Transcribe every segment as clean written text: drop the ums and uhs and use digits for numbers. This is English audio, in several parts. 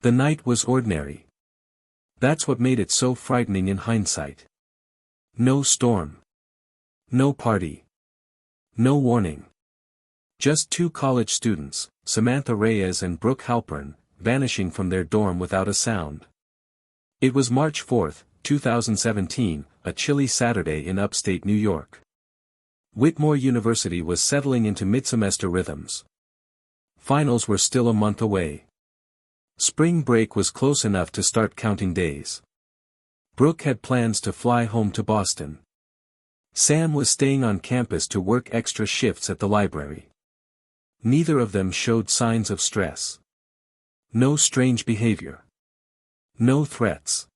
The night was ordinary. That's what made it so frightening in hindsight. No storm. No party. No warning. Just two college students, Samantha Reyes and Brooke Halpern, vanishing from their dorm without a sound. It was March 4, 2017, a chilly Saturday in upstate New York. Whitmore University was settling into mid-semester rhythms. Finals were still a month away. Spring break was close enough to start counting days. Brooke had plans to fly home to Boston. Sam was staying on campus to work extra shifts at the library. Neither of them showed signs of stress. No strange behavior. No threats.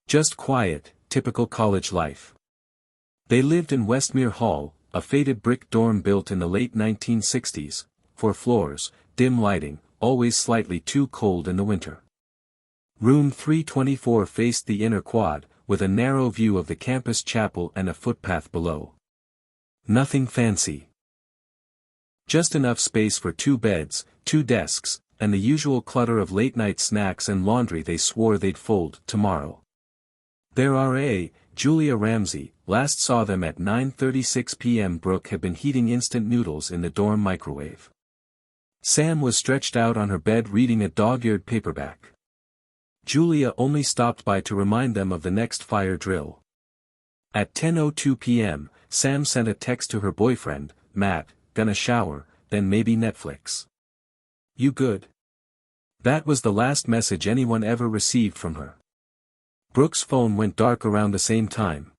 Just quiet, typical college life. They lived in Westmere Hall, a faded brick dorm built in the late 1960s, 4 floors, dim lighting, always slightly too cold in the winter. Room 324 faced the inner quad, with a narrow view of the campus chapel and a footpath below. Nothing fancy. Just enough space for 2 beds, 2 desks, and the usual clutter of late-night snacks and laundry they swore they'd fold tomorrow. Their RA, Julia Ramsey, last saw them at 9:36 p.m. Brooke had been heating instant noodles in the dorm microwave. Sam was stretched out on her bed reading a dog-eared paperback. Julia only stopped by to remind them of the next fire drill. At 10:02 p.m., Sam sent a text to her boyfriend, Matt, "Gonna shower, then maybe Netflix. You good?" That was the last message anyone ever received from her. Brooke's phone went dark around the same time.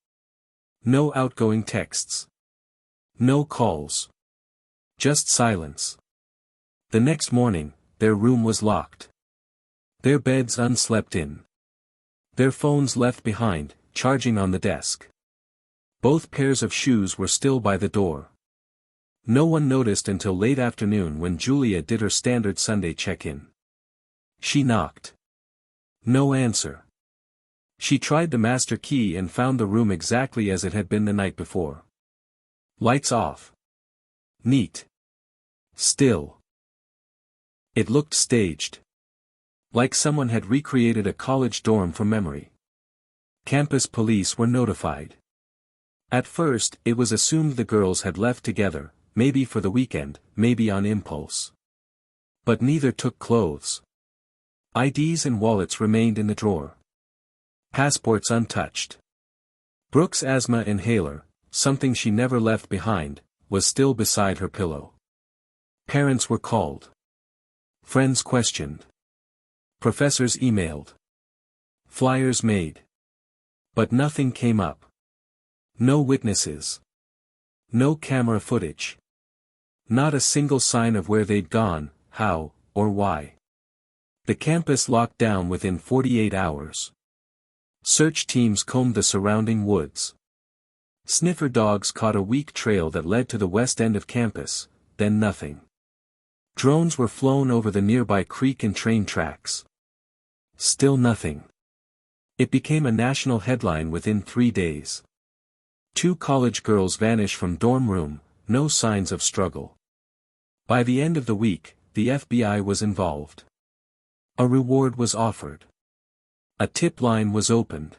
No outgoing texts. No calls. Just silence. The next morning, their room was locked. Their beds unslept in. Their phones left behind, charging on the desk. Both pairs of shoes were still by the door. No one noticed until late afternoon when Julia did her standard Sunday check-in. She knocked. No answer. She tried the master key and found the room exactly as it had been the night before. Lights off. Neat. Still. It looked staged. Like someone had recreated a college dorm from memory. Campus police were notified. At first, it was assumed the girls had left together, maybe for the weekend, maybe on impulse. But neither took clothes. IDs and wallets remained in the drawer. Passports untouched. Brooke's asthma inhaler, something she never left behind, was still beside her pillow. Parents were called. Friends questioned. Professors emailed. Flyers made. But nothing came up. No witnesses. No camera footage. Not a single sign of where they'd gone, how, or why. The campus locked down within 48 hours. Search teams combed the surrounding woods. Sniffer dogs caught a weak trail that led to the west end of campus, then nothing. Drones were flown over the nearby creek and train tracks. Still nothing. It became a national headline within 3 days. 2 college girls vanish from dorm room, no signs of struggle. By the end of the week, the FBI was involved. A reward was offered. A tip line was opened.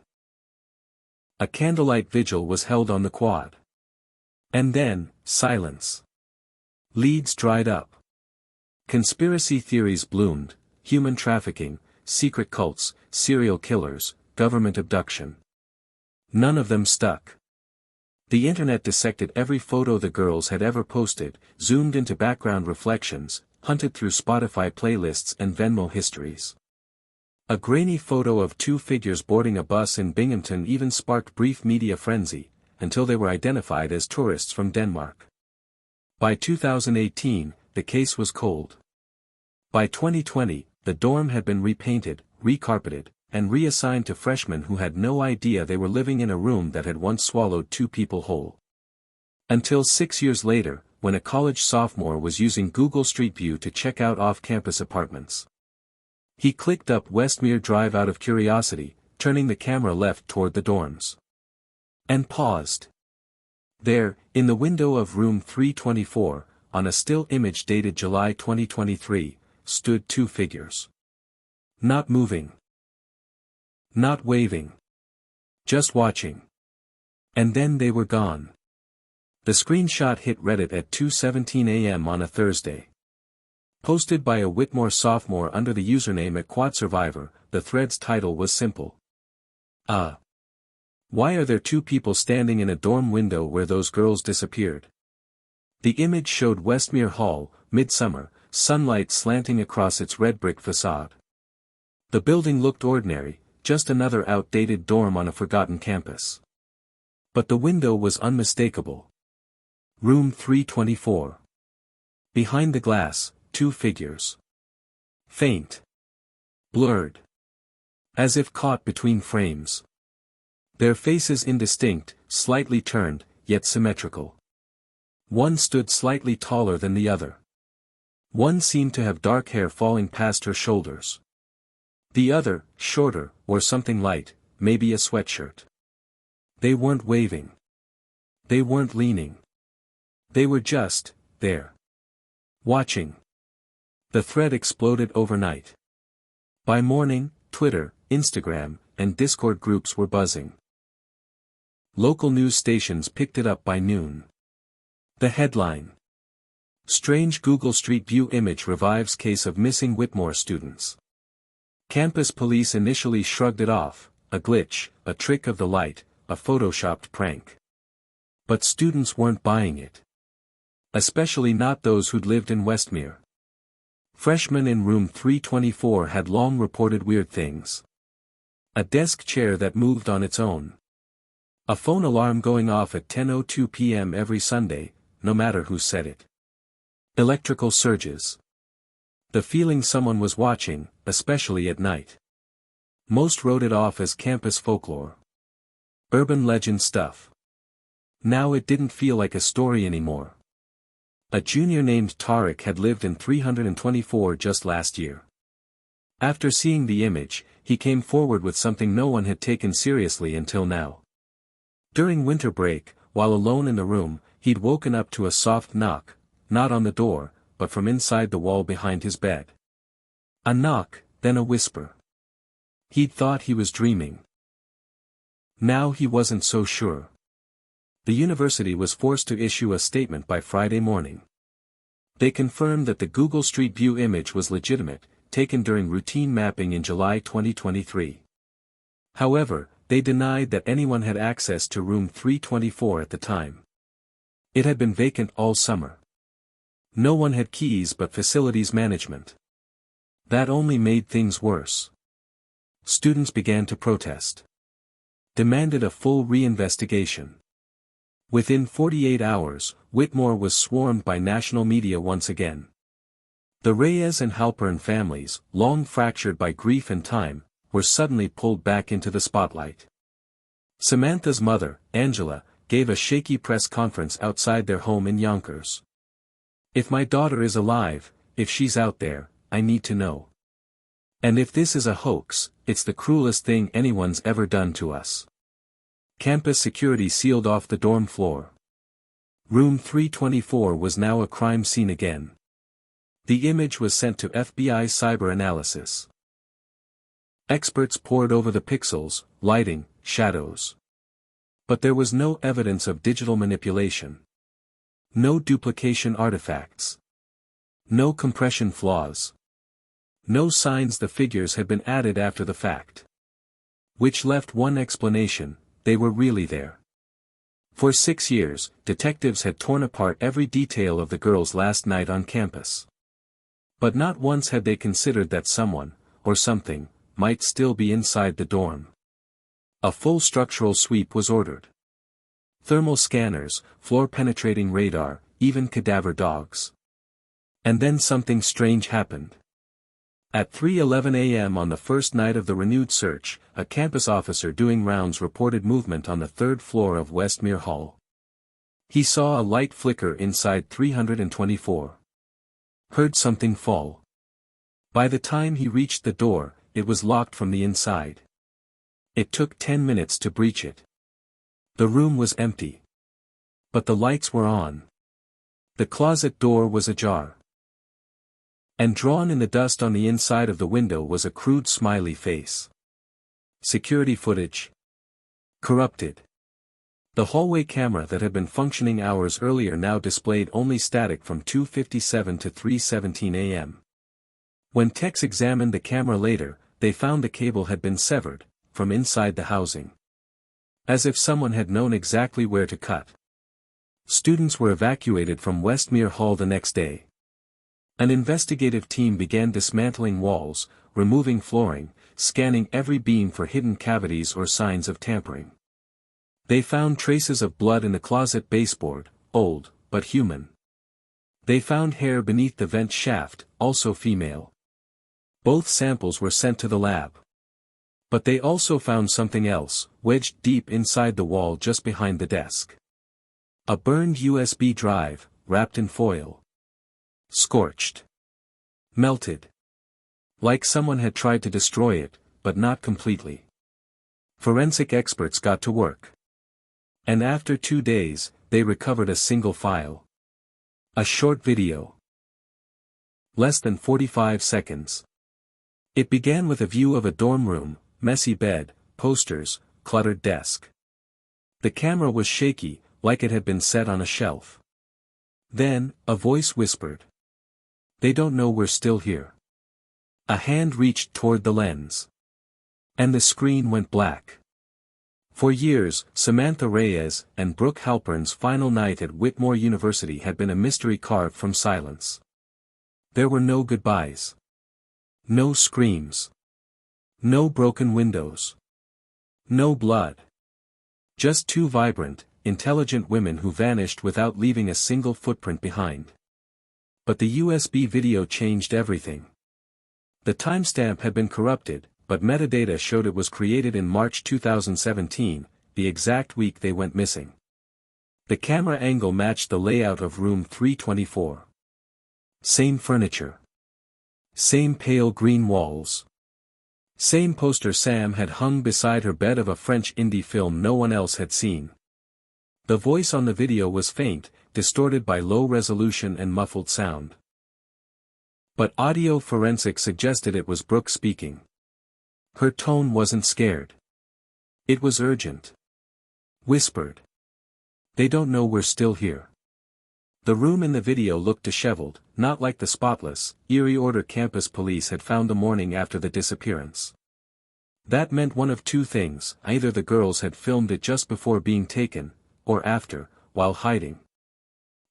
A candlelight vigil was held on the quad. And then, silence. Leads dried up. Conspiracy theories bloomed: human trafficking, secret cults, serial killers, government abduction. None of them stuck. The internet dissected every photo the girls had ever posted, zoomed into background reflections, hunted through Spotify playlists and Venmo histories. A grainy photo of 2 figures boarding a bus in Binghamton even sparked brief media frenzy, until they were identified as tourists from Denmark. By 2018, the case was cold. By 2020, the dorm had been repainted, recarpeted, and reassigned to freshmen who had no idea they were living in a room that had once swallowed 2 people whole. Until 6 years later, when a college sophomore was using Google Street View to check out off-campus apartments. He clicked up Westmere Drive out of curiosity, turning the camera left toward the dorms. And paused. There, in the window of room 324, on a still image dated July 2023, stood 2 figures. Not moving. Not waving. Just watching. And then they were gone. The screenshot hit Reddit at 2:17 a.m. on a Thursday. Posted by a Whitmore sophomore under the username @QuadSurvivor, the thread's title was simple. Why are there two people standing in a dorm window where those girls disappeared? The image showed Westmere Hall, midsummer, sunlight slanting across its red brick facade. The building looked ordinary, just another outdated dorm on a forgotten campus. But the window was unmistakable. Room 324. Behind the glass, two figures. Faint. Blurred. As if caught between frames. Their faces indistinct, slightly turned, yet symmetrical. One stood slightly taller than the other. One seemed to have dark hair falling past her shoulders. The other, shorter, wore something light, maybe a sweatshirt. They weren't waving. They weren't leaning. They were just, there. Watching. The thread exploded overnight. By morning, Twitter, Instagram, and Discord groups were buzzing. Local news stations picked it up by noon. The headline. Strange Google Street View image revives case of missing Whitmore students. Campus police initially shrugged it off, a glitch, a trick of the light, a photoshopped prank. But students weren't buying it. Especially not those who'd lived in Westmere. Freshmen in room 324 had long reported weird things. A desk chair that moved on its own. A phone alarm going off at 10:02 p.m. every Sunday, no matter who said it. Electrical surges. The feeling someone was watching, especially at night. Most wrote it off as campus folklore. Urban legend stuff. Now it didn't feel like a story anymore. A junior named Tariq had lived in 324 just last year. After seeing the image, he came forward with something no one had taken seriously until now. During winter break, while alone in the room, he'd woken up to a soft knock, not on the door, but from inside the wall behind his bed. A knock, then a whisper. He'd thought he was dreaming. Now he wasn't so sure. The university was forced to issue a statement by Friday morning. They confirmed that the Google Street View image was legitimate, taken during routine mapping in July 2023. However, they denied that anyone had access to room 324 at the time. It had been vacant all summer. No one had keys but facilities management. That only made things worse. Students began to protest. Demanded a full reinvestigation. Within 48 hours, Whitmore was swarmed by national media once again. The Reyes and Halpern families, long fractured by grief and time, were suddenly pulled back into the spotlight. Samantha's mother, Angela, gave a shaky press conference outside their home in Yonkers. "If my daughter is alive, if she's out there, I need to know. And if this is a hoax, it's the cruelest thing anyone's ever done to us." Campus security sealed off the dorm floor. Room 324 was now a crime scene again. The image was sent to FBI cyber analysis. Experts pored over the pixels, lighting, shadows. But there was no evidence of digital manipulation. No duplication artifacts. No compression flaws. No signs the figures had been added after the fact. Which left one explanation: they were really there. For 6 years, detectives had torn apart every detail of the girls' last night on campus. But not once had they considered that someone, or something, might still be inside the dorm. A full structural sweep was ordered. Thermal scanners, floor-penetrating radar, even cadaver dogs. And then something strange happened. At 3:11 a.m. on the first night of the renewed search, a campus officer doing rounds reported movement on the third floor of Westmere Hall. He saw a light flicker inside 324. Heard something fall. By the time he reached the door, it was locked from the inside. It took 10 minutes to breach it. The room was empty. But the lights were on. The closet door was ajar. And drawn in the dust on the inside of the window was a crude smiley face. Security footage. Corrupted. The hallway camera that had been functioning hours earlier now displayed only static from 2:57 to 3:17 a.m. When techs examined the camera later, they found the cable had been severed, from inside the housing. As if someone had known exactly where to cut. Students were evacuated from Westmere Hall the next day. An investigative team began dismantling walls, removing flooring, scanning every beam for hidden cavities or signs of tampering. They found traces of blood in the closet baseboard, old, but human. They found hair beneath the vent shaft, also female. Both samples were sent to the lab. But they also found something else, wedged deep inside the wall just behind the desk. A burned USB drive, wrapped in foil. Scorched. Melted. Like someone had tried to destroy it, but not completely. Forensic experts got to work. And after 2 days, they recovered a single file. A short video. Less than 45 seconds. It began with a view of a dorm room, messy bed, posters, cluttered desk. The camera was shaky, like it had been set on a shelf. Then, a voice whispered. "They don't know we're still here." A hand reached toward the lens. And the screen went black. For years, Samantha Reyes and Brooke Halpern's final night at Whitmore University had been a mystery carved from silence. There were no goodbyes. No screams. No broken windows. No blood. Just two vibrant, intelligent women who vanished without leaving a single footprint behind. But the USB video changed everything. The timestamp had been corrupted, but metadata showed it was created in March 2017, the exact week they went missing. The camera angle matched the layout of room 324. Same furniture. Same pale green walls. Same poster Sam had hung beside her bed of a French indie film no one else had seen. The voice on the video was faint, distorted by low resolution and muffled sound. But audio forensics suggested it was Brooke speaking. Her tone wasn't scared. It was urgent. Whispered. "They don't know we're still here." The room in the video looked disheveled, not like the spotless, eerie order campus police had found the morning after the disappearance. That meant one of two things: either the girls had filmed it just before being taken, or after, while hiding.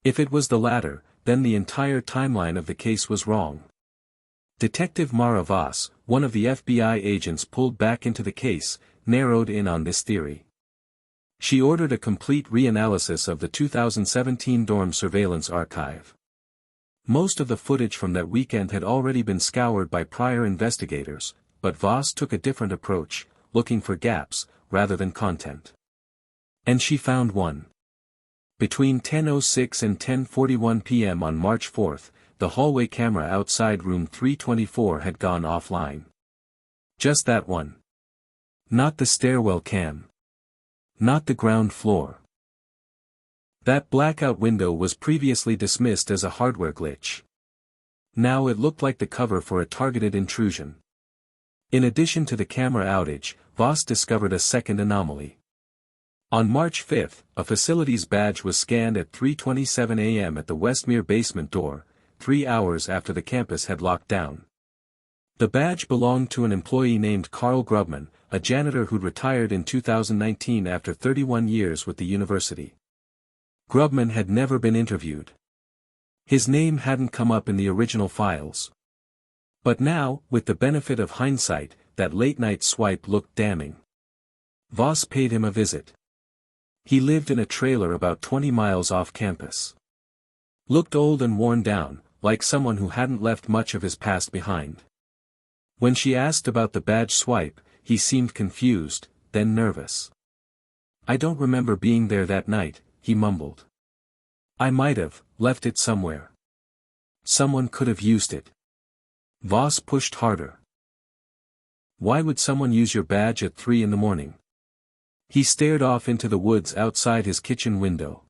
If it was the latter, then the entire timeline of the case was wrong. Detective Mara Voss, one of the FBI agents pulled back into the case, narrowed in on this theory. She ordered a complete reanalysis of the 2017 dorm surveillance archive. Most of the footage from that weekend had already been scoured by prior investigators, but Voss took a different approach, looking for gaps, rather than content. And she found one. Between 10:06 and 10:41 p.m. on March 4, the hallway camera outside room 324 had gone offline. Just that one. Not the stairwell cam. Not the ground floor. That blackout window was previously dismissed as a hardware glitch. Now it looked like the cover for a targeted intrusion. In addition to the camera outage, Voss discovered a second anomaly. On March 5, a facilities badge was scanned at 3:27 a.m. at the Westmere basement door, 3 hours after the campus had locked down. The badge belonged to an employee named Carl Grubman, a janitor who'd retired in 2019 after 31 years with the university. Grubman had never been interviewed. His name hadn't come up in the original files. But now, with the benefit of hindsight, that late-night swipe looked damning. Voss paid him a visit. He lived in a trailer about 20 miles off campus. Looked old and worn down, like someone who hadn't left much of his past behind. When she asked about the badge swipe, he seemed confused, then nervous. "I don't remember being there that night," he mumbled. "I might have left it somewhere. Someone could have used it." Voss pushed harder. "Why would someone use your badge at 3 in the morning?" He stared off into the woods outside his kitchen window.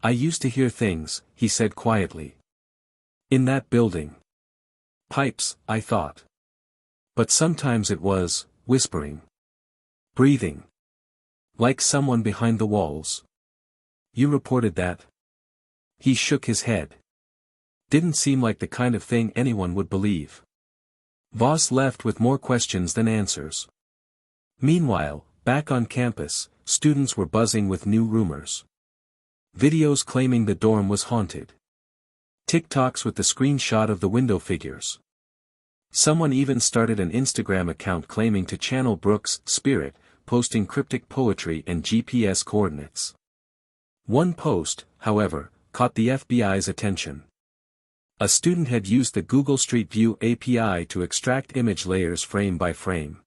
"I used to hear things," he said quietly. "In that building. Pipes, I thought. But sometimes it was, whispering. Breathing. Like someone behind the walls. You reported that? He shook his head. Didn't seem like the kind of thing anyone would believe. Voss left with more questions than answers. Meanwhile, back on campus, students were buzzing with new rumors. Videos claiming the dorm was haunted. TikToks with the screenshot of the window figures. Someone even started an Instagram account claiming to channel Brooke's spirit, posting cryptic poetry and GPS coordinates. One post, however, caught the FBI's attention. A student had used the Google Street View API to extract image layers frame by frame.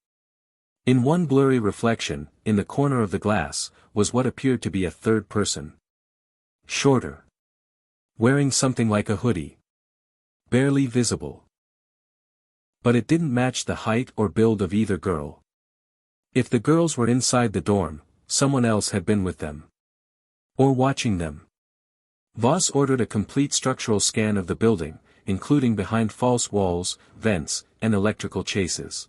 In one blurry reflection, in the corner of the glass, was what appeared to be a third person. Shorter. Wearing something like a hoodie. Barely visible. But it didn't match the height or build of either girl. If the girls were inside the dorm, someone else had been with them. Or watching them. Voss ordered a complete structural scan of the building, including behind false walls, vents, and electrical chases.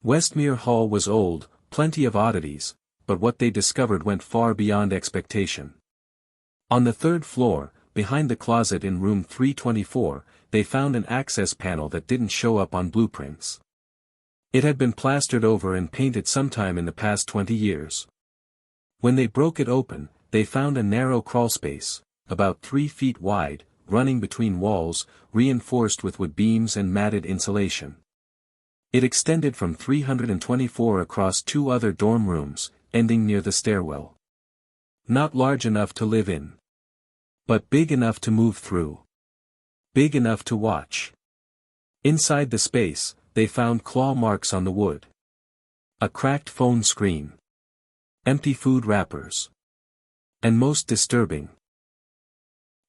Westmere Hall was old, plenty of oddities, but what they discovered went far beyond expectation. On the third floor, behind the closet in room 324, they found an access panel that didn't show up on blueprints. It had been plastered over and painted sometime in the past 20 years. When they broke it open, they found a narrow crawlspace, about 3 feet wide, running between walls, reinforced with wood beams and matted insulation. It extended from 324 across 2 other dorm rooms, ending near the stairwell. Not large enough to live in. But big enough to move through. Big enough to watch. Inside the space, they found claw marks on the wood. A cracked phone screen. Empty food wrappers. And most disturbing,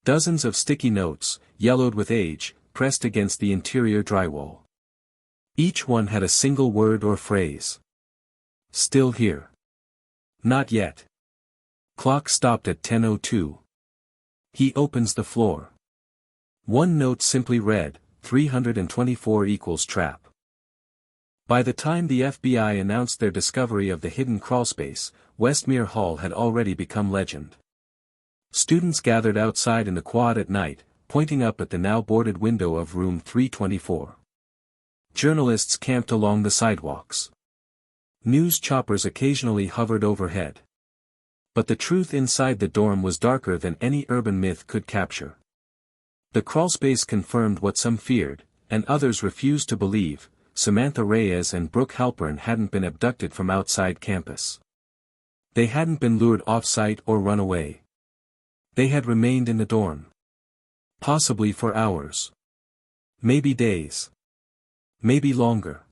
dozens of sticky notes, yellowed with age, pressed against the interior drywall. Each one had a single word or phrase. Still here. Not yet. Clock stopped at 10:02. He opens the floor. One note simply read, 324 equals trap. By the time the FBI announced their discovery of the hidden crawlspace, Westmere Hall had already become legend. Students gathered outside in the quad at night, pointing up at the now boarded window of room 324. Journalists camped along the sidewalks. News choppers occasionally hovered overhead. But the truth inside the dorm was darker than any urban myth could capture. The crawlspace confirmed what some feared, and others refused to believe. Samantha Reyes and Brooke Halpern hadn't been abducted from outside campus. They hadn't been lured off-site or run away. They had remained in the dorm. Possibly for hours. Maybe days. Maybe longer.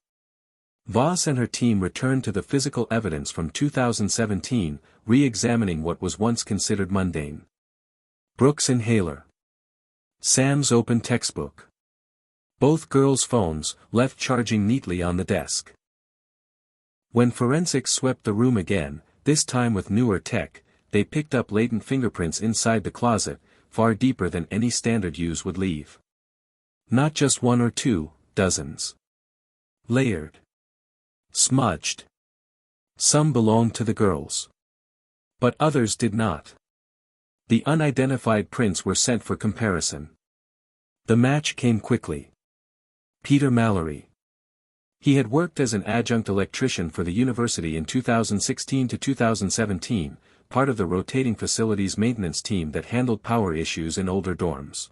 Voss and her team returned to the physical evidence from 2017, re-examining what was once considered mundane. Brooke's inhaler. Sam's open textbook. Both girls' phones, left charging neatly on the desk. When forensics swept the room again, this time with newer tech, they picked up latent fingerprints inside the closet, far deeper than any standard use would leave. Not just 1 or 2, dozens. Layered. Smudged. Some belonged to the girls. But others did not. The unidentified prints were sent for comparison. The match came quickly. Peter Mallory. He had worked as an adjunct electrician for the university in 2016 to 2017, part of the rotating facilities maintenance team that handled power issues in older dorms.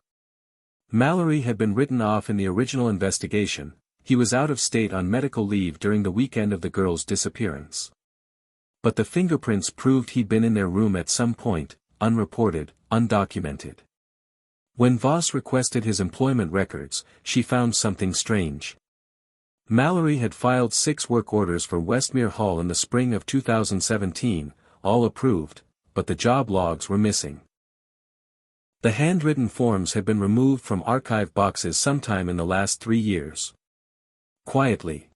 Mallory had been written off in the original investigation. He was out of state on medical leave during the weekend of the girl's disappearance. But the fingerprints proved he'd been in their room at some point, unreported, undocumented. When Voss requested his employment records, she found something strange. Mallory had filed 6 work orders for Westmere Hall in the spring of 2017, all approved, but the job logs were missing. The handwritten forms had been removed from archive boxes sometime in the last 3 years. Quietly.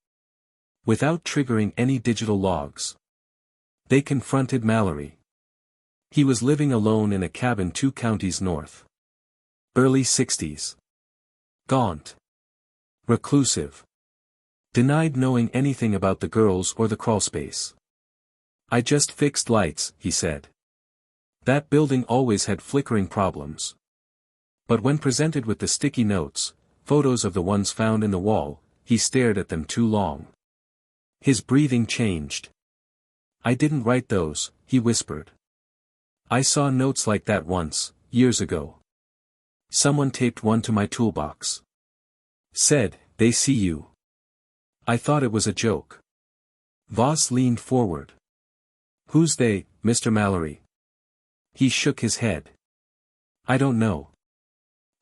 Without triggering any digital logs. They confronted Mallory. He was living alone in a cabin 2 counties north. Early 60s. Gaunt. Reclusive. Denied knowing anything about the girls or the crawlspace. I just fixed lights, he said. That building always had flickering problems. But when presented with the sticky notes, photos of the ones found in the wall, he stared at them too long. His breathing changed. I didn't write those, he whispered. I saw notes like that once, years ago. Someone taped one to my toolbox. Said, "They see you." I thought it was a joke. Voss leaned forward. Who's they, Mr. Mallory? He shook his head. I don't know.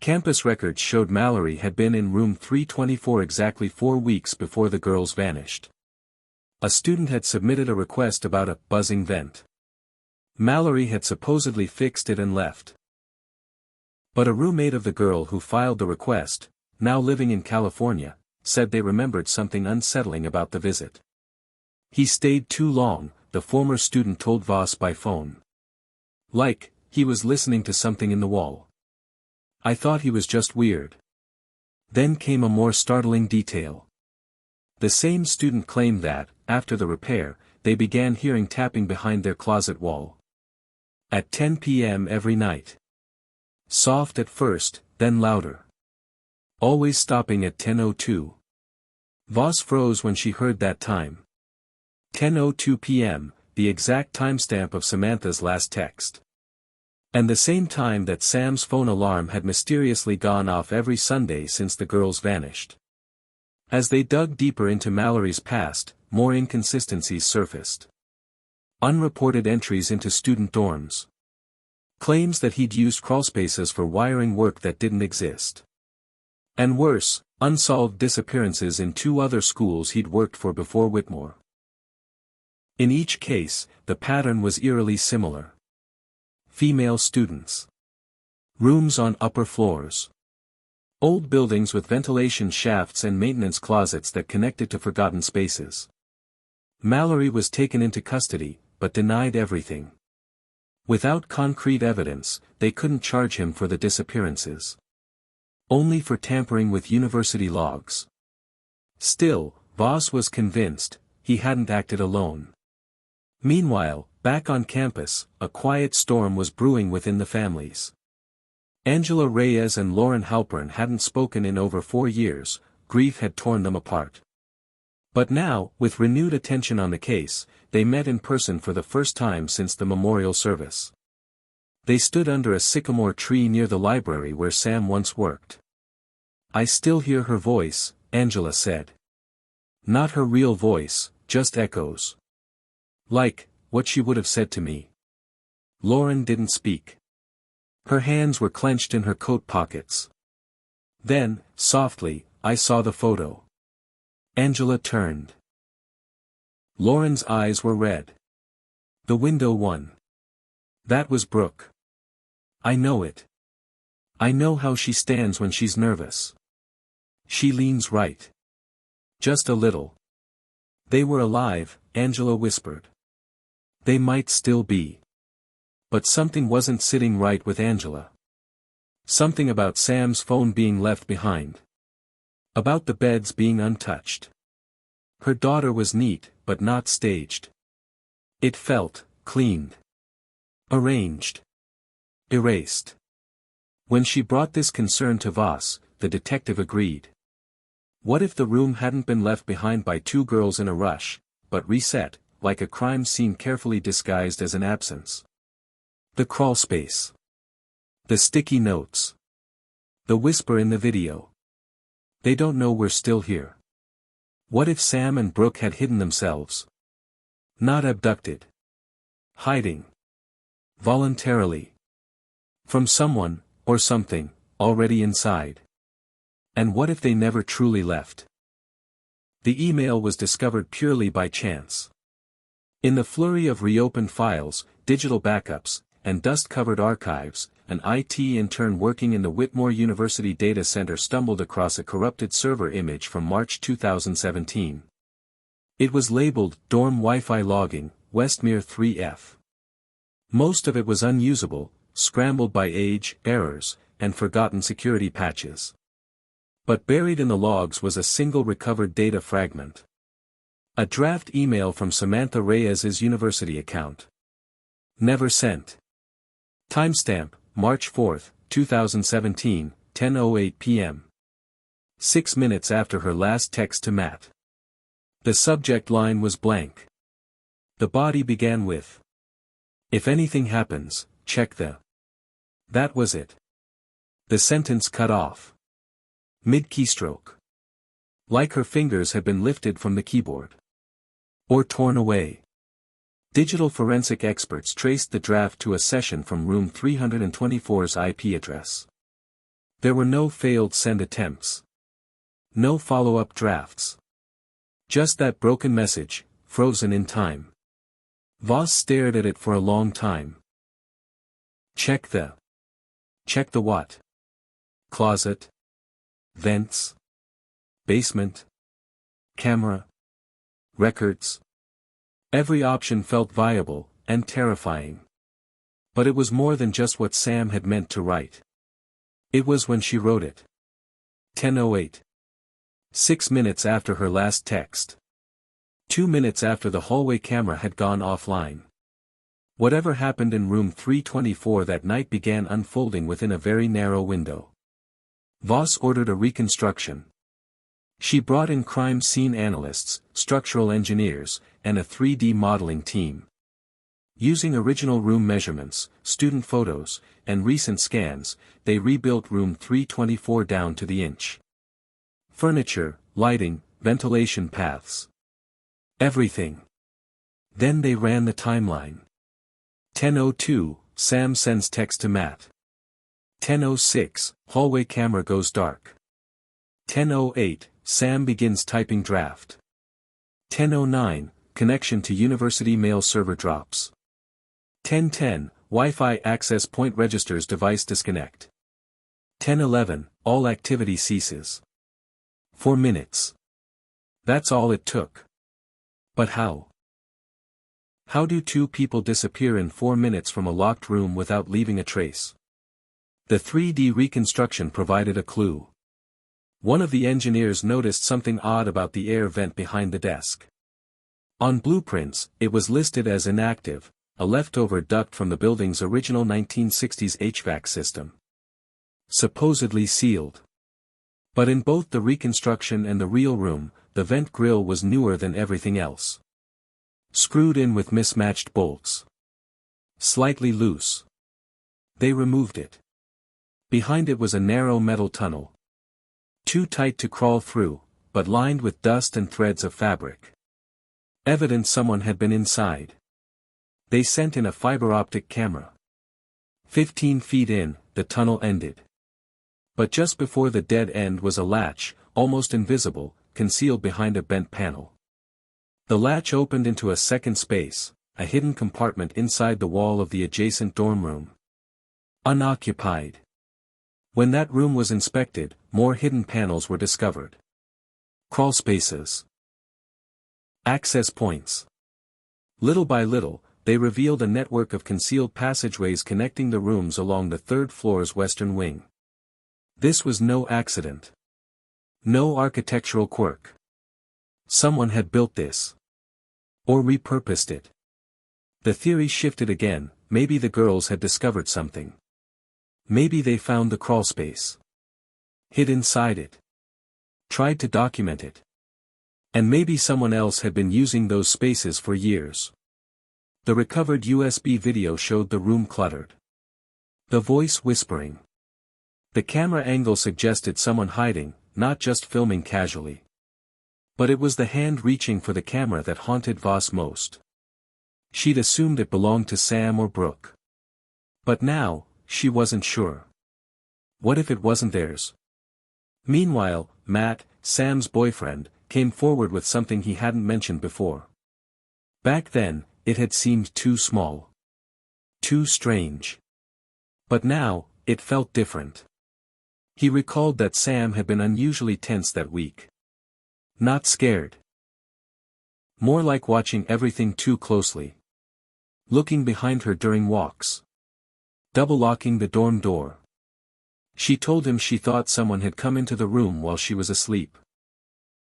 Campus records showed Mallory had been in room 324 exactly 4 weeks before the girls vanished. A student had submitted a request about a buzzing vent. Mallory had supposedly fixed it and left. But a roommate of the girl who filed the request, now living in California, said they remembered something unsettling about the visit. He stayed too long, the former student told Voss by phone. Like, he was listening to something in the wall. I thought he was just weird. Then came a more startling detail. The same student claimed that, after the repair, they began hearing tapping behind their closet wall. At 10 p.m. every night. Soft at first, then louder. Always stopping at 10:02. Voss froze when she heard that time. 10:02 p.m., the exact timestamp of Samantha's last text. And the same time that Sam's phone alarm had mysteriously gone off every Sunday since the girls vanished. As they dug deeper into Mallory's past, more inconsistencies surfaced. Unreported entries into student dorms. Claims that he'd used crawlspaces for wiring work that didn't exist. And worse, unsolved disappearances in 2 other schools he'd worked for before Whitmore. In each case, the pattern was eerily similar. Female students. Rooms on upper floors. Old buildings with ventilation shafts and maintenance closets that connected to forgotten spaces. Mallory was taken into custody, but denied everything. Without concrete evidence, they couldn't charge him for the disappearances. Only for tampering with university logs. Still, Voss was convinced, he hadn't acted alone. Meanwhile, back on campus, a quiet storm was brewing within the families. Angela Reyes and Lauren Halpern hadn't spoken in over 4 years, grief had torn them apart. But now, with renewed attention on the case, they met in person for the first time since the memorial service. They stood under a sycamore tree near the library where Sam once worked. I still hear her voice, Angela said. Not her real voice, just echoes. Like, what she would have said to me. Lauren didn't speak. Her hands were clenched in her coat pockets. Then, softly, I saw the photo. Angela turned. Lauren's eyes were red. The window one. That was Brooke. I know it. I know how she stands when she's nervous. She leans right. Just a little. They were alive, Angela whispered. They might still be. But something wasn't sitting right with Angela. Something about Sam's phone being left behind. About the beds being untouched. Her daughter was neat, but not staged. It felt cleaned. Arranged. Erased. When she brought this concern to Voss, the detective agreed. What if the room hadn't been left behind by 2 girls in a rush, but reset, like a crime scene carefully disguised as an absence? The crawlspace. The sticky notes. The whisper in the video. They don't know we're still here. What if Sam and Brooke had hidden themselves? Not abducted. Hiding. Voluntarily. From someone, or something, already inside. And what if they never truly left? The email was discovered purely by chance. In the flurry of reopened files, digital backups, and dust-covered archives, an IT intern working in the Whitmore University Data Center stumbled across a corrupted server image from March 2017. It was labeled Dorm Wi-Fi Logging, Westmere 3F. Most of it was unusable, scrambled by age, errors, and forgotten security patches. But buried in the logs was a single recovered data fragment. A draft email from Samantha Reyes' university account. Never sent. Timestamp, March 4, 2017, 10:08 p.m. 6 minutes after her last text to Matt. The subject line was blank. The body began with, "If anything happens, check the." That was it. The sentence cut off. Mid-keystroke. Like her fingers had been lifted from the keyboard. Or torn away. Digital forensic experts traced the draft to a session from room 324's IP address. There were no failed send attempts. No follow-up drafts. Just that broken message, frozen in time. Voss stared at it for a long time. Check the what? Closet? Vents? Basement? Camera? Records? Every option felt viable, and terrifying. But it was more than just what Sam had meant to write. It was when she wrote it. 10:08. 6 minutes after her last text. 2 minutes after the hallway camera had gone offline. Whatever happened in room 324 that night began unfolding within a very narrow window. Voss ordered a reconstruction. She brought in crime scene analysts, structural engineers, and a 3D modeling team. Using original room measurements, student photos, and recent scans, they rebuilt room 324 down to the inch. Furniture, lighting, ventilation paths. Everything. Then they ran the timeline. 10:02, Sam sends text to Matt. 10:06, hallway camera goes dark. 10:08, Sam begins typing draft. 10:09, connection to university mail server drops. 10:10, Wi-Fi access point registers device disconnect. 10:11, all activity ceases. 4 minutes. That's all it took. But how? How do two people disappear in 4 minutes from a locked room without leaving a trace? The 3D reconstruction provided a clue. One of the engineers noticed something odd about the air vent behind the desk. On blueprints, it was listed as inactive, a leftover duct from the building's original 1960s HVAC system. Supposedly sealed. But in both the reconstruction and the real room, the vent grill was newer than everything else. Screwed in with mismatched bolts. Slightly loose. They removed it. Behind it was a narrow metal tunnel. Too tight to crawl through, but lined with dust and threads of fabric. Evidence someone had been inside. They sent in a fiber optic camera. 15 feet in, the tunnel ended. But just before the dead end was a latch, almost invisible, concealed behind a bent panel. The latch opened into a second space, a hidden compartment inside the wall of the adjacent dorm room. Unoccupied. When that room was inspected, more hidden panels were discovered. Crawlspaces. Access points. Little by little, they revealed a network of concealed passageways connecting the rooms along the third floor's western wing. This was no accident. No architectural quirk. Someone had built this. Or repurposed it. The theory shifted again, maybe the girls had discovered something. Maybe they found the crawlspace. Hid inside it. Tried to document it. And maybe someone else had been using those spaces for years. The recovered USB video showed the room cluttered. The voice whispering. The camera angle suggested someone hiding, not just filming casually. But it was the hand reaching for the camera that haunted Voss most. She'd assumed it belonged to Sam or Brooke. But now, she wasn't sure. What if it wasn't theirs? Meanwhile, Matt, Sam's boyfriend, came forward with something he hadn't mentioned before. Back then, it had seemed too small. Too strange. But now, it felt different. He recalled that Sam had been unusually tense that week. Not scared. More like watching everything too closely. Looking behind her during walks. Double-locking the dorm door. She told him she thought someone had come into the room while she was asleep.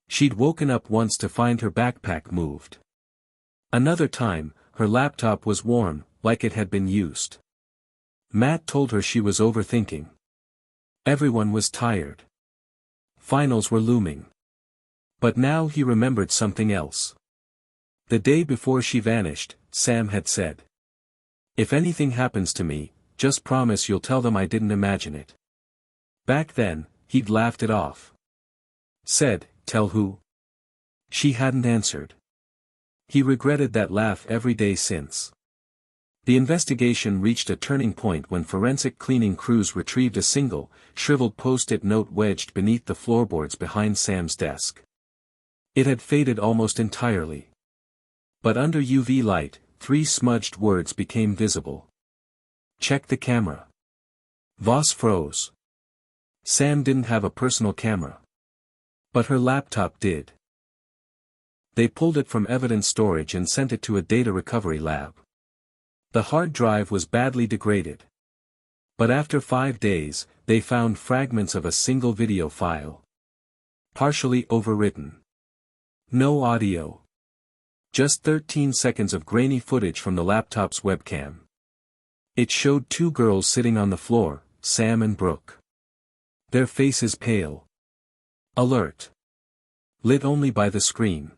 She'd woken up once to find her backpack moved. Another time, her laptop was warm, like it had been used. Matt told her she was overthinking. Everyone was tired. Finals were looming. But now he remembered something else. The day before she vanished, Sam had said, "If anything happens to me, just promise you'll tell them I didn't imagine it." Back then, he'd laughed it off. Said, "Tell who?" She hadn't answered. He regretted that laugh every day since. The investigation reached a turning point when forensic cleaning crews retrieved a single, shriveled post-it note wedged beneath the floorboards behind Sam's desk. It had faded almost entirely. But under UV light, 3 smudged words became visible. "Check the camera." Voss froze. Sam didn't have a personal camera. But her laptop did. They pulled it from evidence storage and sent it to a data recovery lab. The hard drive was badly degraded. But after 5 days, they found fragments of a single video file. Partially overwritten. No audio. Just 13 seconds of grainy footage from the laptop's webcam. It showed 2 girls sitting on the floor, Sam and Brooke. Their faces pale. Alert. Lit only by the screen.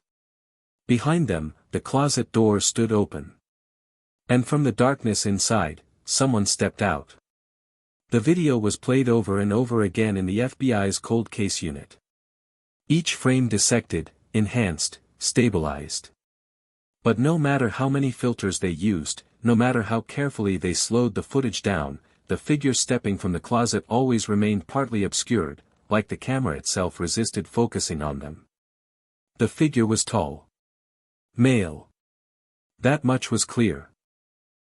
Behind them, the closet door stood open. And from the darkness inside, someone stepped out. The video was played over and over again in the FBI's cold case unit. Each frame dissected, enhanced, stabilized. But no matter how many filters they used, no matter how carefully they slowed the footage down, the figure stepping from the closet always remained partly obscured, like the camera itself resisted focusing on them. The figure was tall. Male. That much was clear.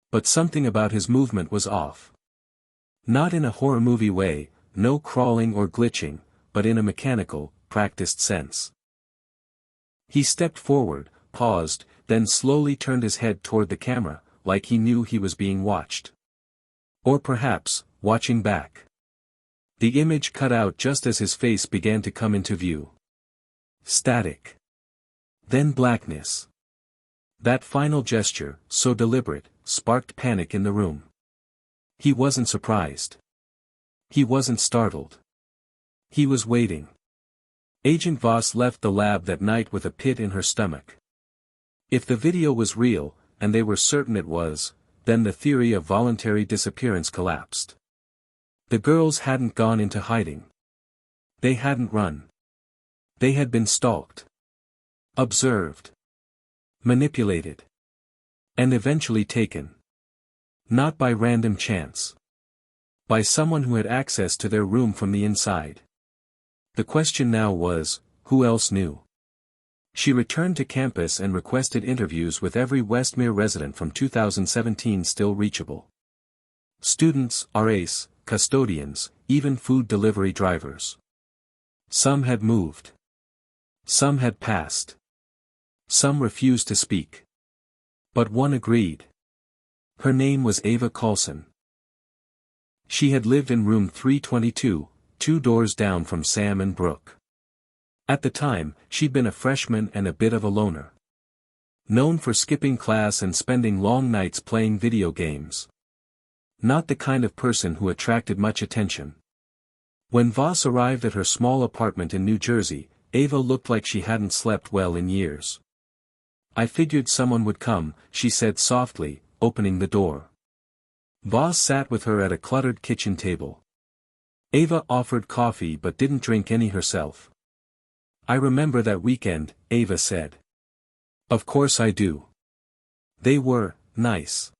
But something about his movement was off. Not in a horror movie way, no crawling or glitching, but in a mechanical, practiced sense. He stepped forward, paused, then slowly turned his head toward the camera, like he knew he was being watched. Or perhaps, watching back. The image cut out just as his face began to come into view. Static. Then blackness. That final gesture, so deliberate, sparked panic in the room. He wasn't surprised. He wasn't startled. He was waiting. Agent Voss left the lab that night with a pit in her stomach. If the video was real, and they were certain it was, then the theory of voluntary disappearance collapsed. The girls hadn't gone into hiding. They hadn't run. They had been stalked. Observed. Manipulated. And eventually taken. Not by random chance. By someone who had access to their room from the inside. The question now was, who else knew? She returned to campus and requested interviews with every Westmere resident from 2017 still reachable. Students, RAs, custodians, even food delivery drivers. Some had moved. Some had passed. Some refused to speak. But one agreed. Her name was Ava Coulson. She had lived in room 322, 2 doors down from Sam and Brooke. At the time, she'd been a freshman and a bit of a loner. Known for skipping class and spending long nights playing video games. Not the kind of person who attracted much attention. When Voss arrived at her small apartment in New Jersey, Ava looked like she hadn't slept well in years. "I figured someone would come," she said softly, opening the door. Voss sat with her at a cluttered kitchen table. Ava offered coffee but didn't drink any herself. "I remember that weekend," Ava said. "Of course I do. They were nice.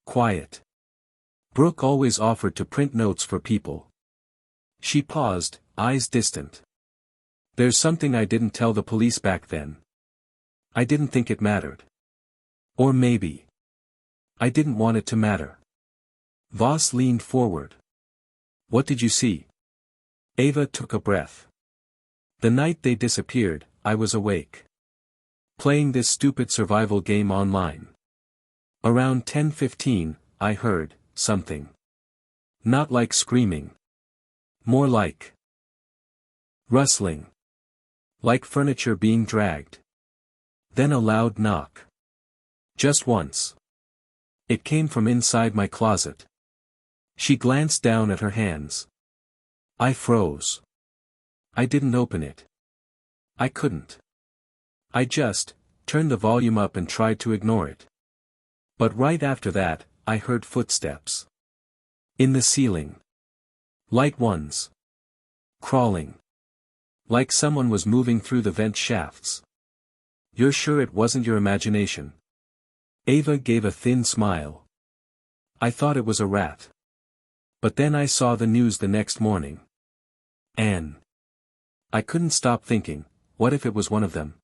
Quiet. Brooke always offered to print notes for people." She paused, eyes distant. "There's something I didn't tell the police back then. I didn't think it mattered. Or maybe I didn't want it to matter." Voss leaned forward. "What did you see?" Ava took a breath. "The night they disappeared, I was awake. Playing this stupid survival game online. Around 10:15, I heard something. Not like screaming. More like rustling. Like furniture being dragged. Then a loud knock. Just once. It came from inside my closet. She glanced down at her hands. I froze. I didn't open it. I couldn't. I just turned the volume up and tried to ignore it. But right after that, I heard footsteps. In the ceiling. Light ones. Crawling. Like someone was moving through the vent shafts. You're sure it wasn't your imagination? Ava gave a thin smile. I thought it was a rat. But then I saw the news the next morning. Anne. I couldn't stop thinking, what if it was one of them?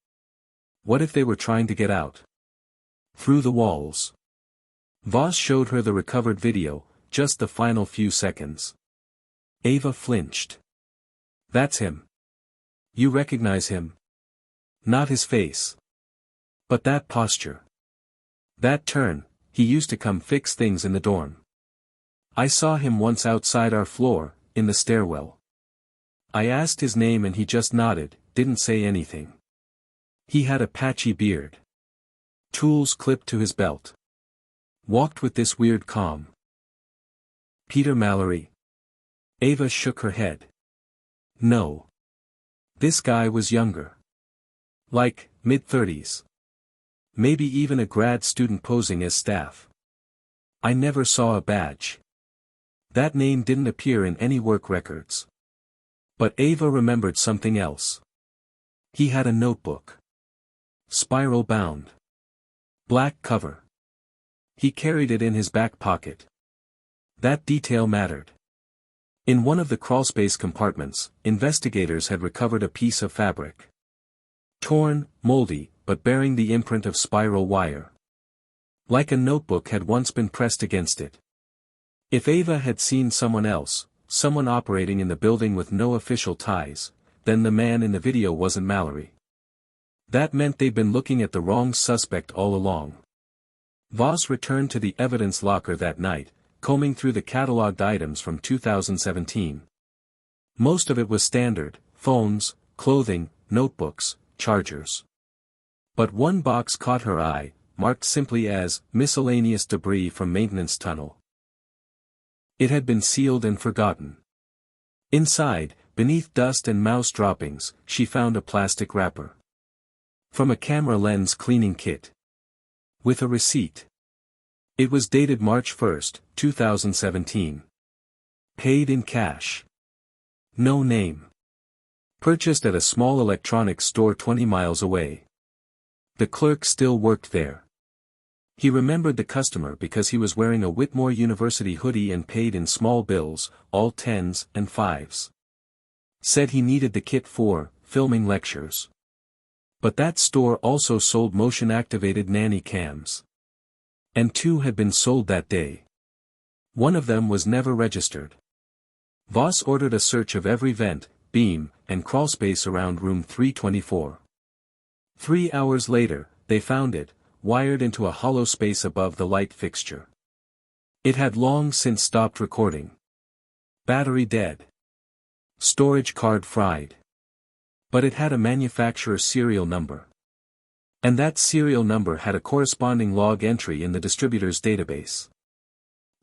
What if they were trying to get out? Through the walls. Voss showed her the recovered video, just the final few seconds. Ava flinched. That's him. You recognize him? Not his face. But that posture. That turn, he used to come fix things in the dorm. I saw him once outside our floor, in the stairwell. I asked his name and he just nodded, didn't say anything. He had a patchy beard. Tools clipped to his belt. Walked with this weird calm. Peter Mallory. Ava shook her head. No. This guy was younger. Like, mid-30s. Maybe even a grad student posing as staff. I never saw a badge. That name didn't appear in any work records. But Ava remembered something else. He had a notebook. Spiral bound. Black cover. He carried it in his back pocket. That detail mattered. In one of the crawlspace compartments, investigators had recovered a piece of fabric. Torn, moldy, but bearing the imprint of spiral wire. Like a notebook had once been pressed against it. If Ava had seen someone else, someone operating in the building with no official ties, then the man in the video wasn't Mallory. That meant they'd been looking at the wrong suspect all along. Voss returned to the evidence locker that night, combing through the catalogued items from 2017. Most of it was standard: phones, clothing, notebooks, chargers. But one box caught her eye, marked simply as miscellaneous debris from maintenance tunnel. It had been sealed and forgotten. Inside, beneath dust and mouse droppings, she found a plastic wrapper. From a camera lens cleaning kit. With a receipt. It was dated March 1, 2017. Paid in cash. No name. Purchased at a small electronics store 20 miles away. The clerk still worked there. He remembered the customer because he was wearing a Whitmore University hoodie and paid in small bills, all 10s and 5s. Said he needed the kit for filming lectures. But that store also sold motion-activated nanny cams. And 2 had been sold that day. One of them was never registered. Voss ordered a search of every vent, beam, and crawlspace around room 324. 3 hours later, they found it, wired into a hollow space above the light fixture. It had long since stopped recording. Battery dead. Storage card fried. But it had a manufacturer serial number. And that serial number had a corresponding log entry in the distributor's database.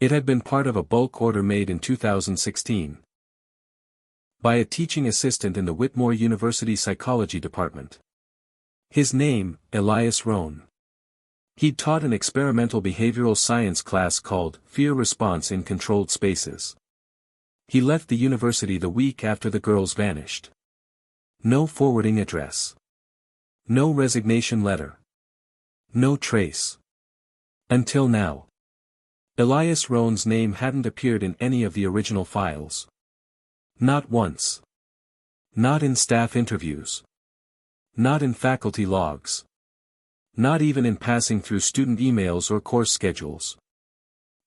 It had been part of a bulk order made in 2016. By a teaching assistant in the Whitmore University Psychology Department. His name, Elias Rohn. He'd taught an experimental behavioral science class called Fear Response in Controlled Spaces. He left the university the week after the girls vanished. No forwarding address. No resignation letter. No trace. Until now. Elias Rohn's name hadn't appeared in any of the original files. Not once. Not in staff interviews. Not in faculty logs. Not even in passing through student emails or course schedules.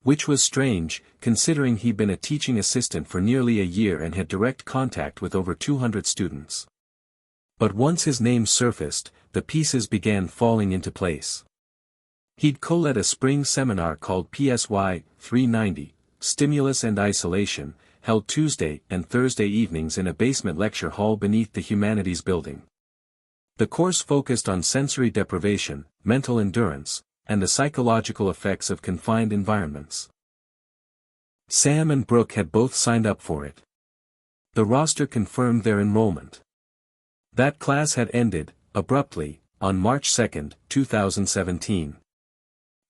Which was strange, considering he'd been a teaching assistant for nearly a year and had direct contact with over 200 students. But once his name surfaced, the pieces began falling into place. He'd co-led a spring seminar called PSY 390, Stimulus and Isolation, held Tuesday and Thursday evenings in a basement lecture hall beneath the Humanities Building. The course focused on sensory deprivation, mental endurance, and the psychological effects of confined environments. Sam and Brooke had both signed up for it. The roster confirmed their enrollment. That class had ended, abruptly, on March 2, 2017.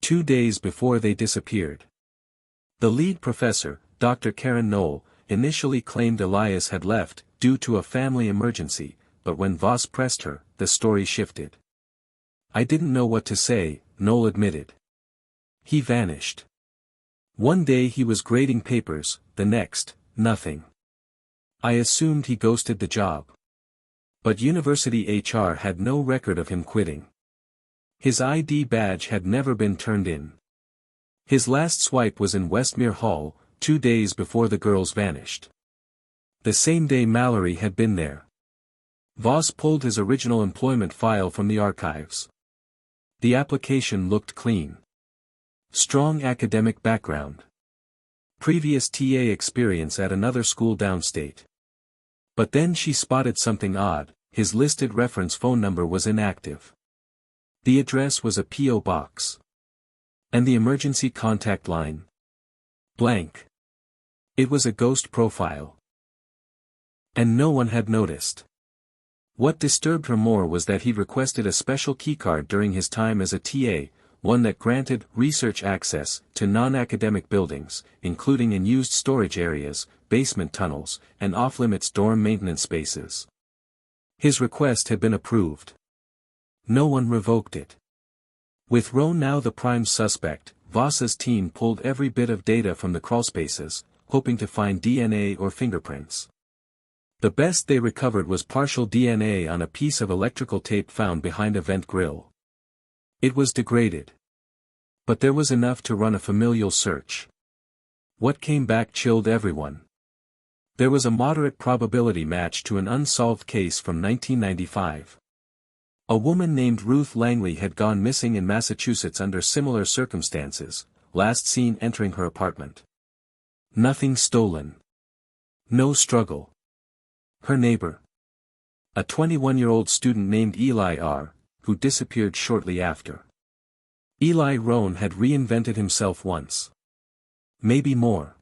2 days before they disappeared. The lead professor, Dr. Karen Knoll, initially claimed Elias had left, due to a family emergency, but when Voss pressed her, the story shifted. "I didn't know what to say," Knoll admitted. "He vanished. One day he was grading papers, the next, nothing. I assumed he ghosted the job. But university HR had no record of him quitting. His ID badge had never been turned in. His last swipe was in Westmere Hall, 2 days before the girls vanished. The same day Mallory had been there." Voss pulled his original employment file from the archives. The application looked clean. Strong academic background. Previous TA experience at another school downstate. But then she spotted something odd: his listed reference phone number was inactive. The address was a P.O. box. And the emergency contact line? Blank. It was a ghost profile. And no one had noticed. What disturbed her more was that he'd requested a special keycard during his time as a TA, one that granted research access to non-academic buildings, including in used storage areas, basement tunnels, and off-limits dorm maintenance spaces. His request had been approved. No one revoked it. With Rowe now the prime suspect, Voss's team pulled every bit of data from the crawlspaces, hoping to find DNA or fingerprints. The best they recovered was partial DNA on a piece of electrical tape found behind a vent grill. It was degraded. But there was enough to run a familial search. What came back chilled everyone. There was a moderate probability match to an unsolved case from 1995. A woman named Ruth Langley had gone missing in Massachusetts under similar circumstances, last seen entering her apartment. Nothing stolen. No struggle. Her neighbor. A 21-year-old student named Eli R., who disappeared shortly after. Eli Rohn had reinvented himself once. Maybe more.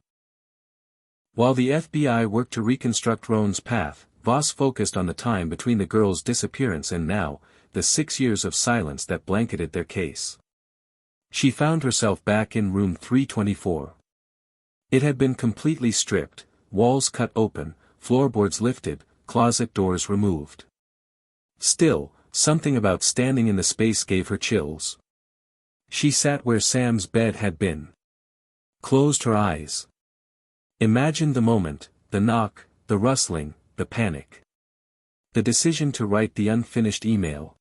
While the FBI worked to reconstruct Rohn's path, Voss focused on the time between the girls' disappearance and now, the 6 years of silence that blanketed their case. She found herself back in room 324. It had been completely stripped, walls cut open, floorboards lifted, closet doors removed. Still, something about standing in the space gave her chills. She sat where Sam's bed had been. Closed her eyes. Imagined the moment, the knock, the rustling, the panic. The decision to write the unfinished email.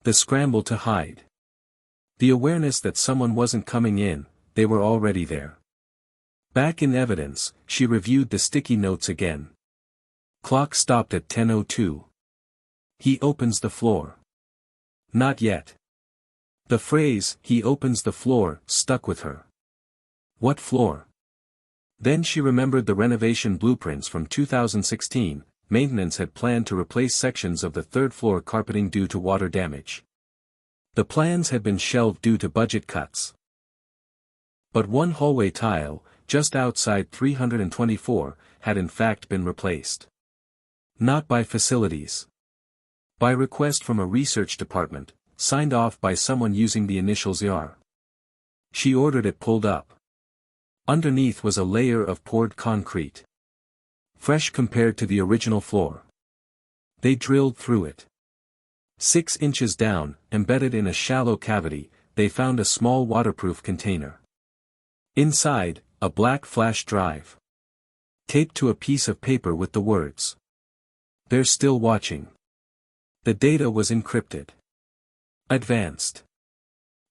The scramble to hide. The awareness that someone wasn't coming in, they were already there. Back in evidence, she reviewed the sticky notes again. Clock stopped at 10:02. He opens the floor. Not yet. The phrase, "he opens the floor," stuck with her. What floor? Then she remembered the renovation blueprints from 2016, maintenance had planned to replace sections of the third-floor carpeting due to water damage. The plans had been shelved due to budget cuts. But one hallway tile, just outside 324, had in fact been replaced. Not by facilities. By request from a research department, signed off by someone using the initials ER. She ordered it pulled up. Underneath was a layer of poured concrete. Fresh compared to the original floor. They drilled through it. 6 inches down, embedded in a shallow cavity, they found a small waterproof container. Inside, a black flash drive. Taped to a piece of paper with the words, "They're still watching." The data was encrypted. Advanced.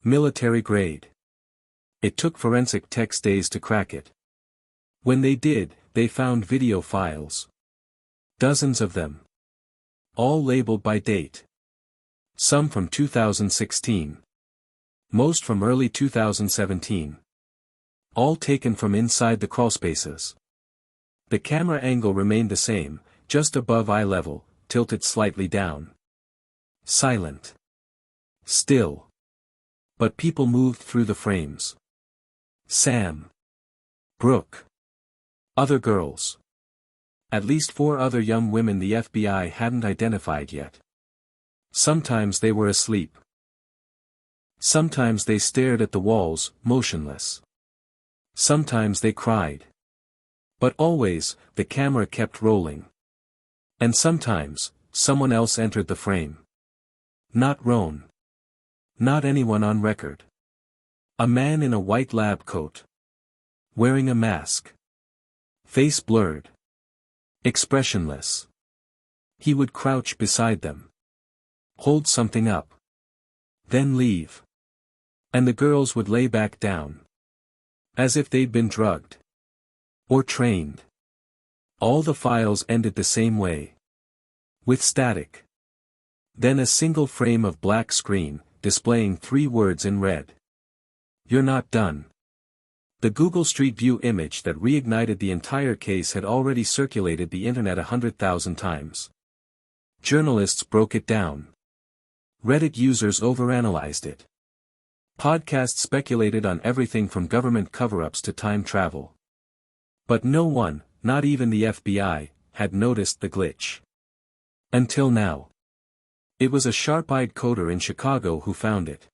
Military grade. It took forensic techs days to crack it. When they did, they found video files. Dozens of them. All labeled by date. Some from 2016. Most from early 2017. All taken from inside the crawlspaces. The camera angle remained the same, just above eye level, tilted slightly down. Silent. Still. But people moved through the frames. Sam. Brooke. Other girls. At least 4 other young women the FBI hadn't identified yet. Sometimes they were asleep. Sometimes they stared at the walls, motionless. Sometimes they cried. But always, the camera kept rolling. And sometimes, someone else entered the frame. Not Roan. Not anyone on record. A man in a white lab coat. Wearing a mask. Face blurred. Expressionless. He would crouch beside them. Hold something up. Then leave. And the girls would lay back down. As if they'd been drugged. Or trained. All the files ended the same way. With static. Then a single frame of black screen, displaying 3 words in red. You're not done. The Google Street View image that reignited the entire case had already circulated the internet 100,000 times. Journalists broke it down. Reddit users overanalyzed it. Podcasts speculated on everything from government cover-ups to time travel. But no one, not even the FBI, had noticed the glitch. Until now. It was a sharp-eyed coder in Chicago who found it.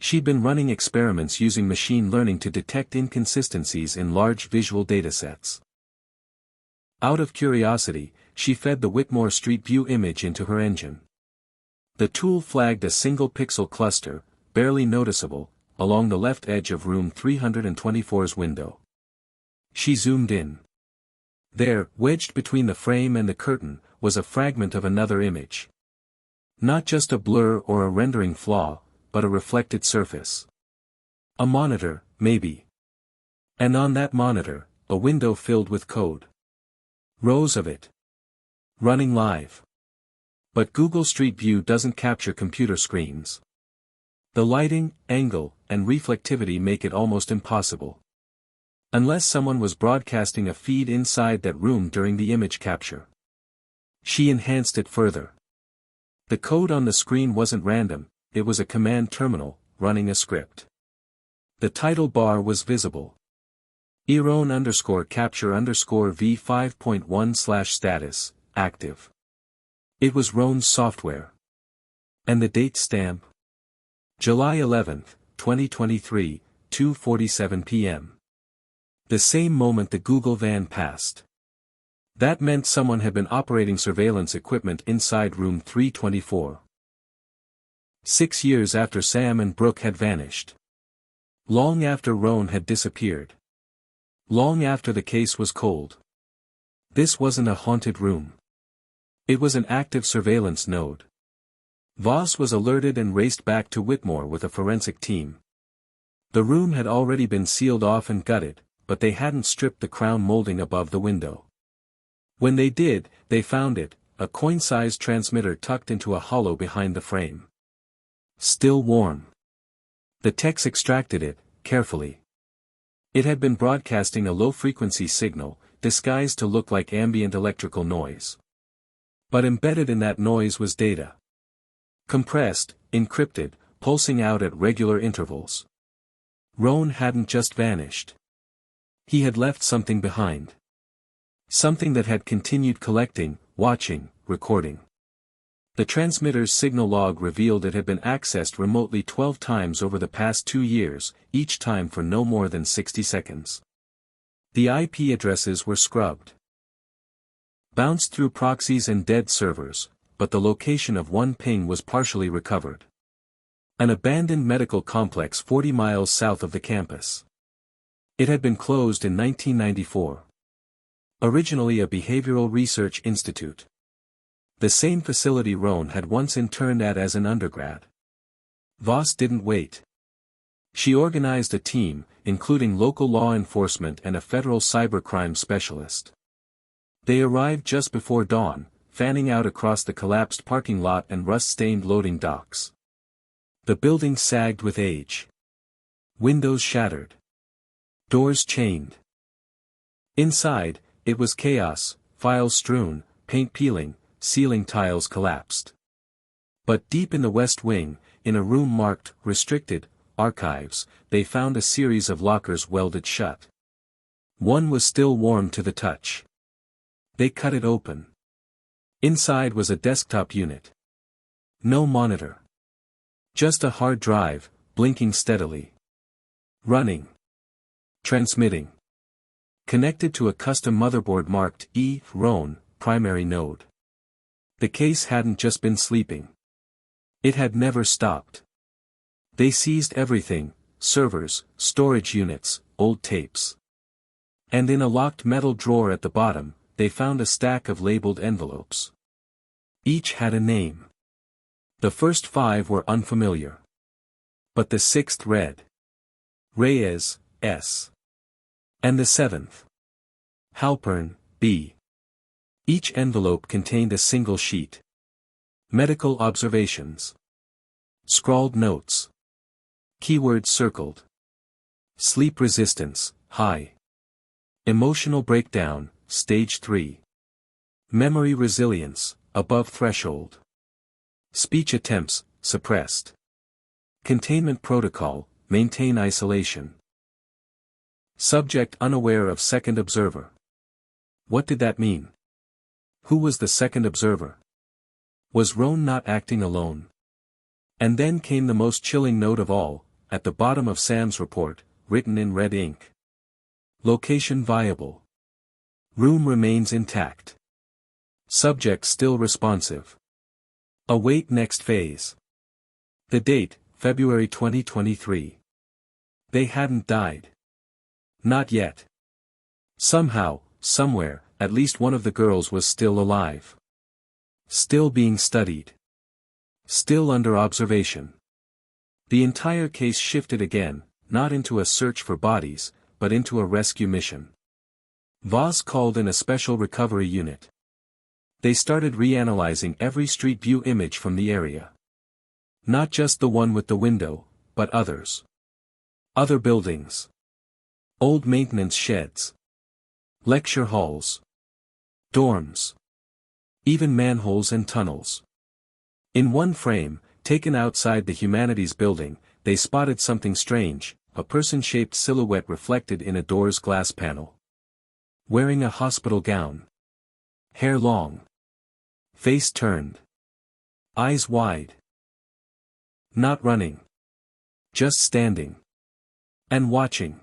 She'd been running experiments using machine learning to detect inconsistencies in large visual datasets. Out of curiosity, she fed the Whitmore Street View image into her engine. The tool flagged a single pixel cluster, barely noticeable, along the left edge of room 324's window. She zoomed in. There, wedged between the frame and the curtain, was a fragment of another image. Not just a blur or a rendering flaw, but a reflected surface. A monitor, maybe. And on that monitor, a window filled with code. Rows of it. Running live. But Google Street View doesn't capture computer screens. The lighting, angle, and reflectivity make it almost impossible. Unless someone was broadcasting a feed inside that room during the image capture. She enhanced it further. The code on the screen wasn't random, it was a command terminal, running a script. The title bar was visible. ERON_capture_v5.1/status, active. It was Roan's software. And the date stamp? July 11, 2023, 2:47 p.m. The same moment the Google van passed. That meant someone had been operating surveillance equipment inside room 324. 6 years after Sam and Brooke had vanished. Long after Roan had disappeared. Long after the case was cold. This wasn't a haunted room. It was an active surveillance node. Voss was alerted and raced back to Whitmore with a forensic team. The room had already been sealed off and gutted, but they hadn't stripped the crown molding above the window. When they did, they found it, a coin-sized transmitter tucked into a hollow behind the frame. Still warm. The techs extracted it, carefully. It had been broadcasting a low-frequency signal, disguised to look like ambient electrical noise. But embedded in that noise was data. Compressed, encrypted, pulsing out at regular intervals. Roan hadn't just vanished. He had left something behind. Something that had continued collecting, watching, recording. The transmitter's signal log revealed it had been accessed remotely 12 times over the past 2 years, each time for no more than 60 seconds. The IP addresses were scrubbed. Bounced through proxies and dead servers, but the location of one ping was partially recovered. An abandoned medical complex 40 miles south of the campus. It had been closed in 1994. Originally a behavioral research institute. The same facility Roan had once interned at as an undergrad. Voss didn't wait. She organized a team, including local law enforcement and a federal cybercrime specialist. They arrived just before dawn, fanning out across the collapsed parking lot and rust-stained loading docks. The building sagged with age. Windows shattered. Doors chained. Inside, It was chaos, files strewn, paint peeling, ceiling tiles collapsed. But deep in the west wing, in a room marked, restricted, archives, they found a series of lockers welded shut. One was still warm to the touch. They cut it open. Inside was a desktop unit. No monitor. Just a hard drive, blinking steadily. Running. Transmitting. Connected to a custom motherboard marked E-RON, primary node. The case hadn't just been sleeping. It had never stopped. They seized everything, servers, storage units, old tapes. And in a locked metal drawer at the bottom, they found a stack of labeled envelopes. Each had a name. The first 5 were unfamiliar. But the 6th read. Reyes, S. And the 7th. Halpern, B. Each envelope contained a single sheet. Medical observations. Scrawled notes. Keywords circled. Sleep resistance, high. Emotional breakdown, stage 3. Memory resilience, above threshold. Speech attempts, suppressed. Containment protocol, maintain isolation. Subject unaware of second observer. What did that mean? Who was the second observer? Was Roan not acting alone? And then came the most chilling note of all, at the bottom of Sam's report, written in red ink. Location viable. Room remains intact. Subject still responsive. Await next phase. The date, February 2023. They hadn't died. Not yet. Somehow, somewhere, at least one of the girls was still alive. Still being studied. Still under observation. The entire case shifted again, not into a search for bodies, but into a rescue mission. Voss called in a special recovery unit. They started reanalyzing every street view image from the area. Not just the one with the window, but others. Other buildings. Old maintenance sheds. Lecture halls. Dorms. Even manholes and tunnels. In one frame, taken outside the humanities building, they spotted something strange, a person-shaped silhouette reflected in a door's glass panel. Wearing a hospital gown. Hair long. Face turned. Eyes wide. Not running. Just standing. And watching.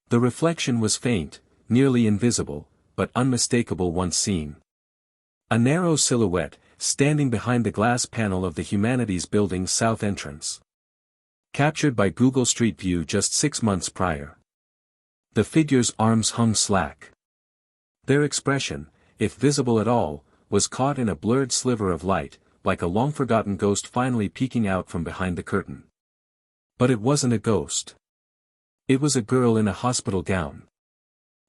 The reflection was faint, nearly invisible, but unmistakable once seen. A narrow silhouette, standing behind the glass panel of the humanities building's south entrance. Captured by Google Street View just 6 months prior. The figure's arms hung slack. Their expression, if visible at all, was caught in a blurred sliver of light, like a long-forgotten ghost finally peeking out from behind the curtain. But it wasn't a ghost. It was a girl in a hospital gown.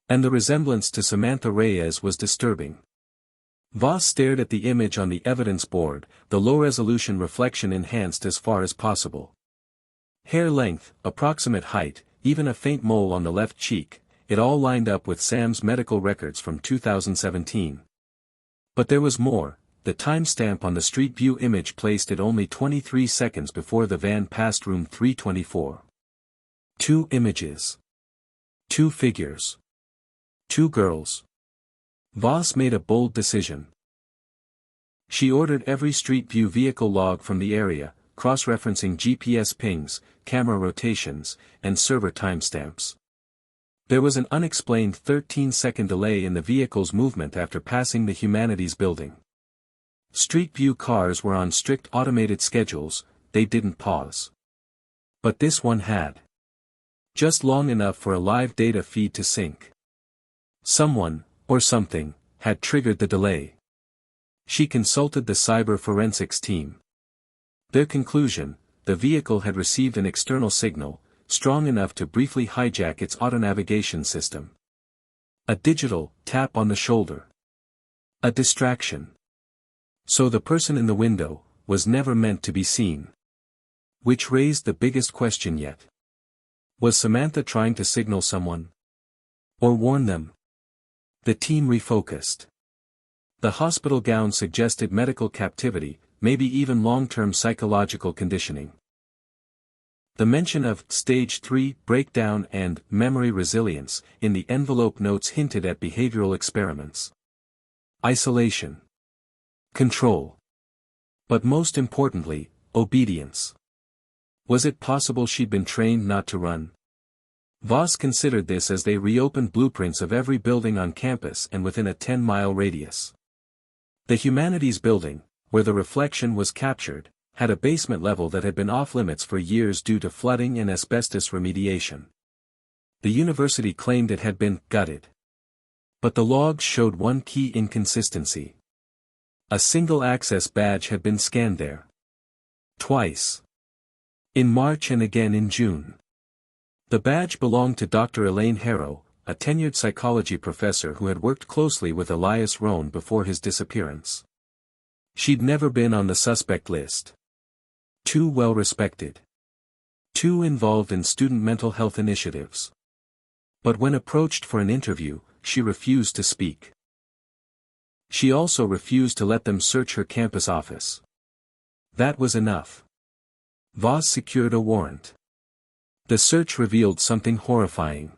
And the resemblance to Samantha Reyes was disturbing. Voss stared at the image on the evidence board, the low-resolution reflection enhanced as far as possible. Hair length, approximate height, even a faint mole on the left cheek, it all lined up with Sam's medical records from 2017. But there was more, the timestamp on the street view image placed it only 23 seconds before the van passed room 324. 2 images. 2 figures. 2 girls. Voss made a bold decision. She ordered every street view vehicle log from the area, cross-referencing GPS pings, camera rotations, and server timestamps. There was an unexplained 13-second delay in the vehicle's movement after passing the humanities building. Street view cars were on strict automated schedules, they didn't pause. But this one had. Just long enough for a live data feed to sync. Someone, or something, had triggered the delay. She consulted the cyber forensics team. Their conclusion, the vehicle had received an external signal, strong enough to briefly hijack its auto-navigation system. A digital tap on the shoulder. A distraction. So the person in the window was never meant to be seen. Which raised the biggest question yet. Was Samantha trying to signal someone? Or warn them? The team refocused. The hospital gown suggested medical captivity, maybe even long-term psychological conditioning. The mention of stage 3 breakdown and memory resilience in the envelope notes hinted at behavioral experiments. Isolation. Control. But most importantly, obedience. Was it possible she'd been trained not to run? Voss considered this as they reopened blueprints of every building on campus and within a 10-mile radius. The humanities building, where the reflection was captured, had a basement level that had been off-limits for years due to flooding and asbestos remediation. The university claimed it had been gutted. But the logs showed one key inconsistency. A single access badge had been scanned there. Twice. In March and again in June. The badge belonged to Dr. Elaine Harrow, a tenured psychology professor who had worked closely with Elias Rohn before his disappearance. She'd never been on the suspect list. Too well respected. Too involved in student mental health initiatives. But when approached for an interview, she refused to speak. She also refused to let them search her campus office. That was enough. Voss secured a warrant. The search revealed something horrifying.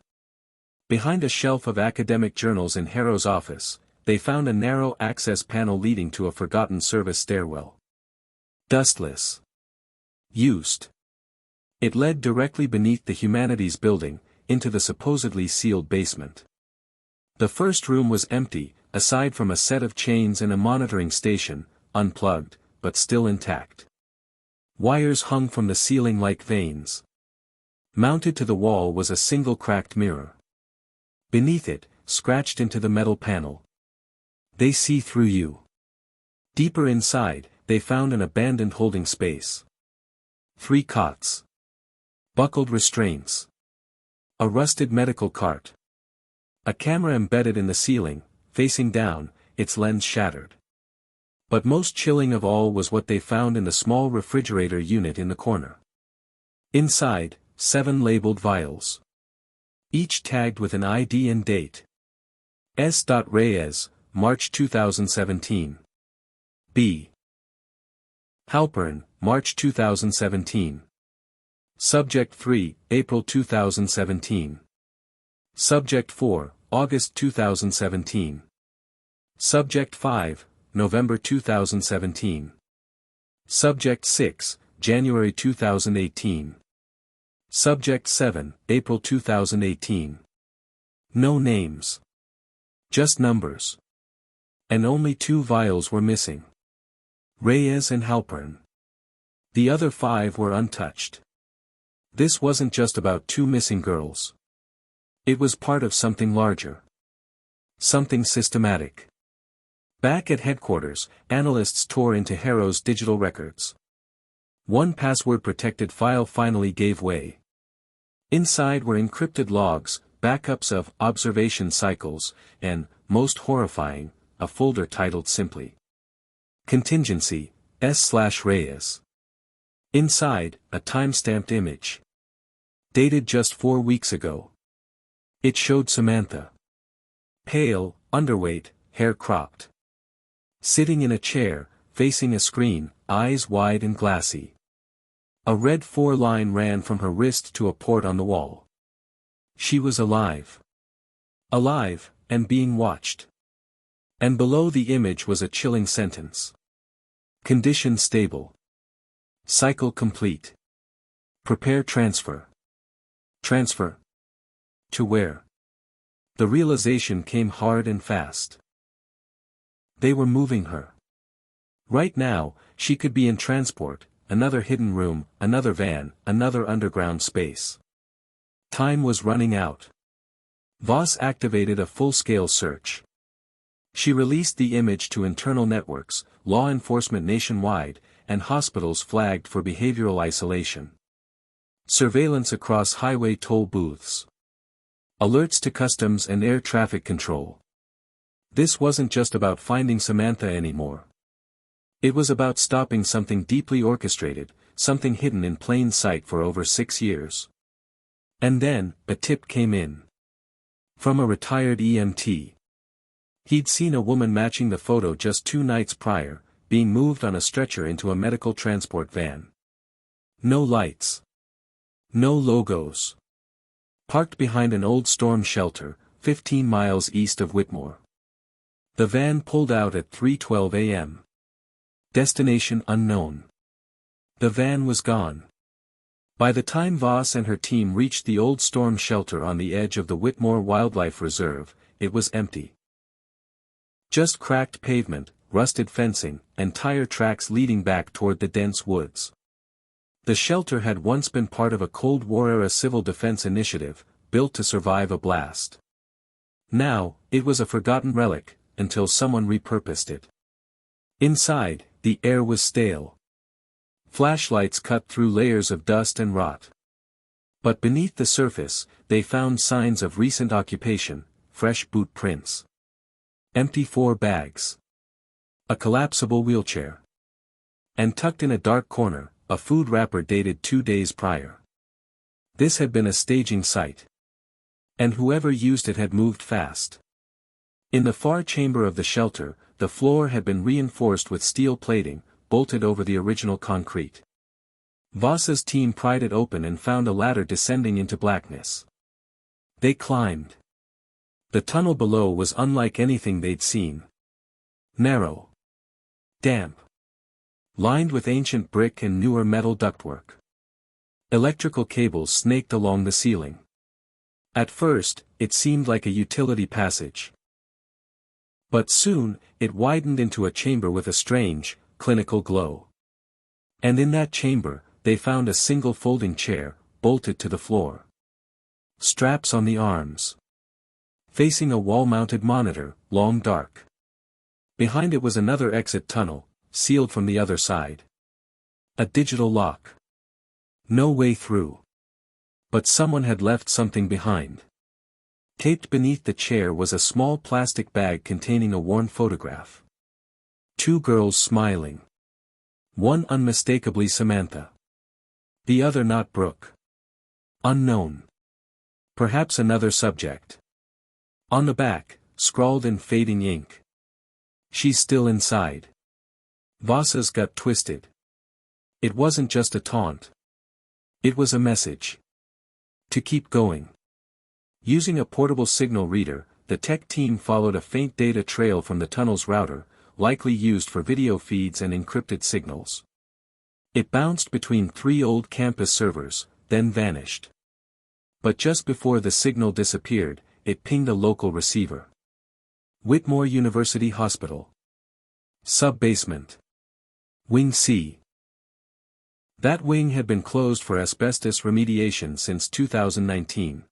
Behind a shelf of academic journals in Harrow's office, they found a narrow access panel leading to a forgotten service stairwell. Dustless. Used. It led directly beneath the humanities building, into the supposedly sealed basement. The first room was empty, aside from a set of chains and a monitoring station, unplugged, but still intact. Wires hung from the ceiling like veins. Mounted to the wall was a single cracked mirror. Beneath it, scratched into the metal panel. They see through you. Deeper inside, they found an abandoned holding space. 3 cots. Buckled restraints. A rusted medical cart. A camera embedded in the ceiling, facing down, its lens shattered. But most chilling of all was what they found in the small refrigerator unit in the corner. Inside, 7 labeled vials. Each tagged with an ID and date. S. Reyes, March 2017. B. Halpern, March 2017. Subject 3, April 2017. Subject 4, August 2017. Subject 5, November 2017. Subject 6, January 2018. Subject 7, April 2018. No names. Just numbers. And only 2 vials were missing. Reyes and Halpern. The other 5 were untouched. This wasn't just about 2 missing girls. It was part of something larger. Something systematic. Back at headquarters, analysts tore into Harrow's digital records. One password-protected file finally gave way. Inside were encrypted logs, backups of observation cycles, and, most horrifying, a folder titled simply Contingency, S/Reyes. Inside, a time-stamped image. Dated just 4 weeks ago. It showed Samantha. Pale, underweight, hair cropped. Sitting in a chair, facing a screen, eyes wide and glassy. A red 4-line ran from her wrist to a port on the wall. She was alive. Alive, and being watched. And below the image was a chilling sentence. Condition stable. Cycle complete. Prepare transfer. Transfer? To where? The realization came hard and fast. They were moving her. Right now, she could be in transport, another hidden room, another van, another underground space. Time was running out. Voss activated a full-scale search. She released the image to internal networks, law enforcement nationwide, and hospitals flagged for behavioral isolation. Surveillance across highway toll booths. Alerts to customs and air traffic control. This wasn't just about finding Samantha anymore. It was about stopping something deeply orchestrated, something hidden in plain sight for over 6 years. And then, a tip came in. From a retired EMT. He'd seen a woman matching the photo just 2 nights prior, being moved on a stretcher into a medical transport van. No lights. No logos. Parked behind an old storm shelter, 15 miles east of Whitmore. The van pulled out at 3:12 a.m. Destination unknown. The van was gone. By the time Voss and her team reached the old storm shelter on the edge of the Whitmore Wildlife Reserve, it was empty. Just cracked pavement, rusted fencing, and tire tracks leading back toward the dense woods. The shelter had once been part of a Cold War-era civil defense initiative, built to survive a blast. Now, it was a forgotten relic, until someone repurposed it. Inside, the air was stale. Flashlights cut through layers of dust and rot. But beneath the surface, they found signs of recent occupation, fresh boot prints. Empty 4 bags. A collapsible wheelchair. And tucked in a dark corner, a food wrapper dated 2 days prior. This had been a staging site. And whoever used it had moved fast. In the far chamber of the shelter, the floor had been reinforced with steel plating, bolted over the original concrete. Voss's team pried it open and found a ladder descending into blackness. They climbed. The tunnel below was unlike anything they'd seen. Narrow. Damp. Lined with ancient brick and newer metal ductwork. Electrical cables snaked along the ceiling. At first, it seemed like a utility passage. But soon, it widened into a chamber with a strange, clinical glow. And in that chamber, they found a single folding chair, bolted to the floor. Straps on the arms. Facing a wall-mounted monitor, long dark. Behind it was another exit tunnel, sealed from the other side. A digital lock. No way through. But someone had left something behind. Taped beneath the chair was a small plastic bag containing a worn photograph. 2 girls smiling. One unmistakably Samantha. The other not Brooke. Unknown. Perhaps another subject. On the back, scrawled in fading ink. She's still inside. Voss's gut twisted. It wasn't just a taunt. It was a message. To keep going. Using a portable signal reader, the tech team followed a faint data trail from the tunnel's router, likely used for video feeds and encrypted signals. It bounced between 3 old campus servers, then vanished. But just before the signal disappeared, it pinged a local receiver. Whitmore University Hospital. Sub-basement. Wing C. That wing had been closed for asbestos remediation since 2019.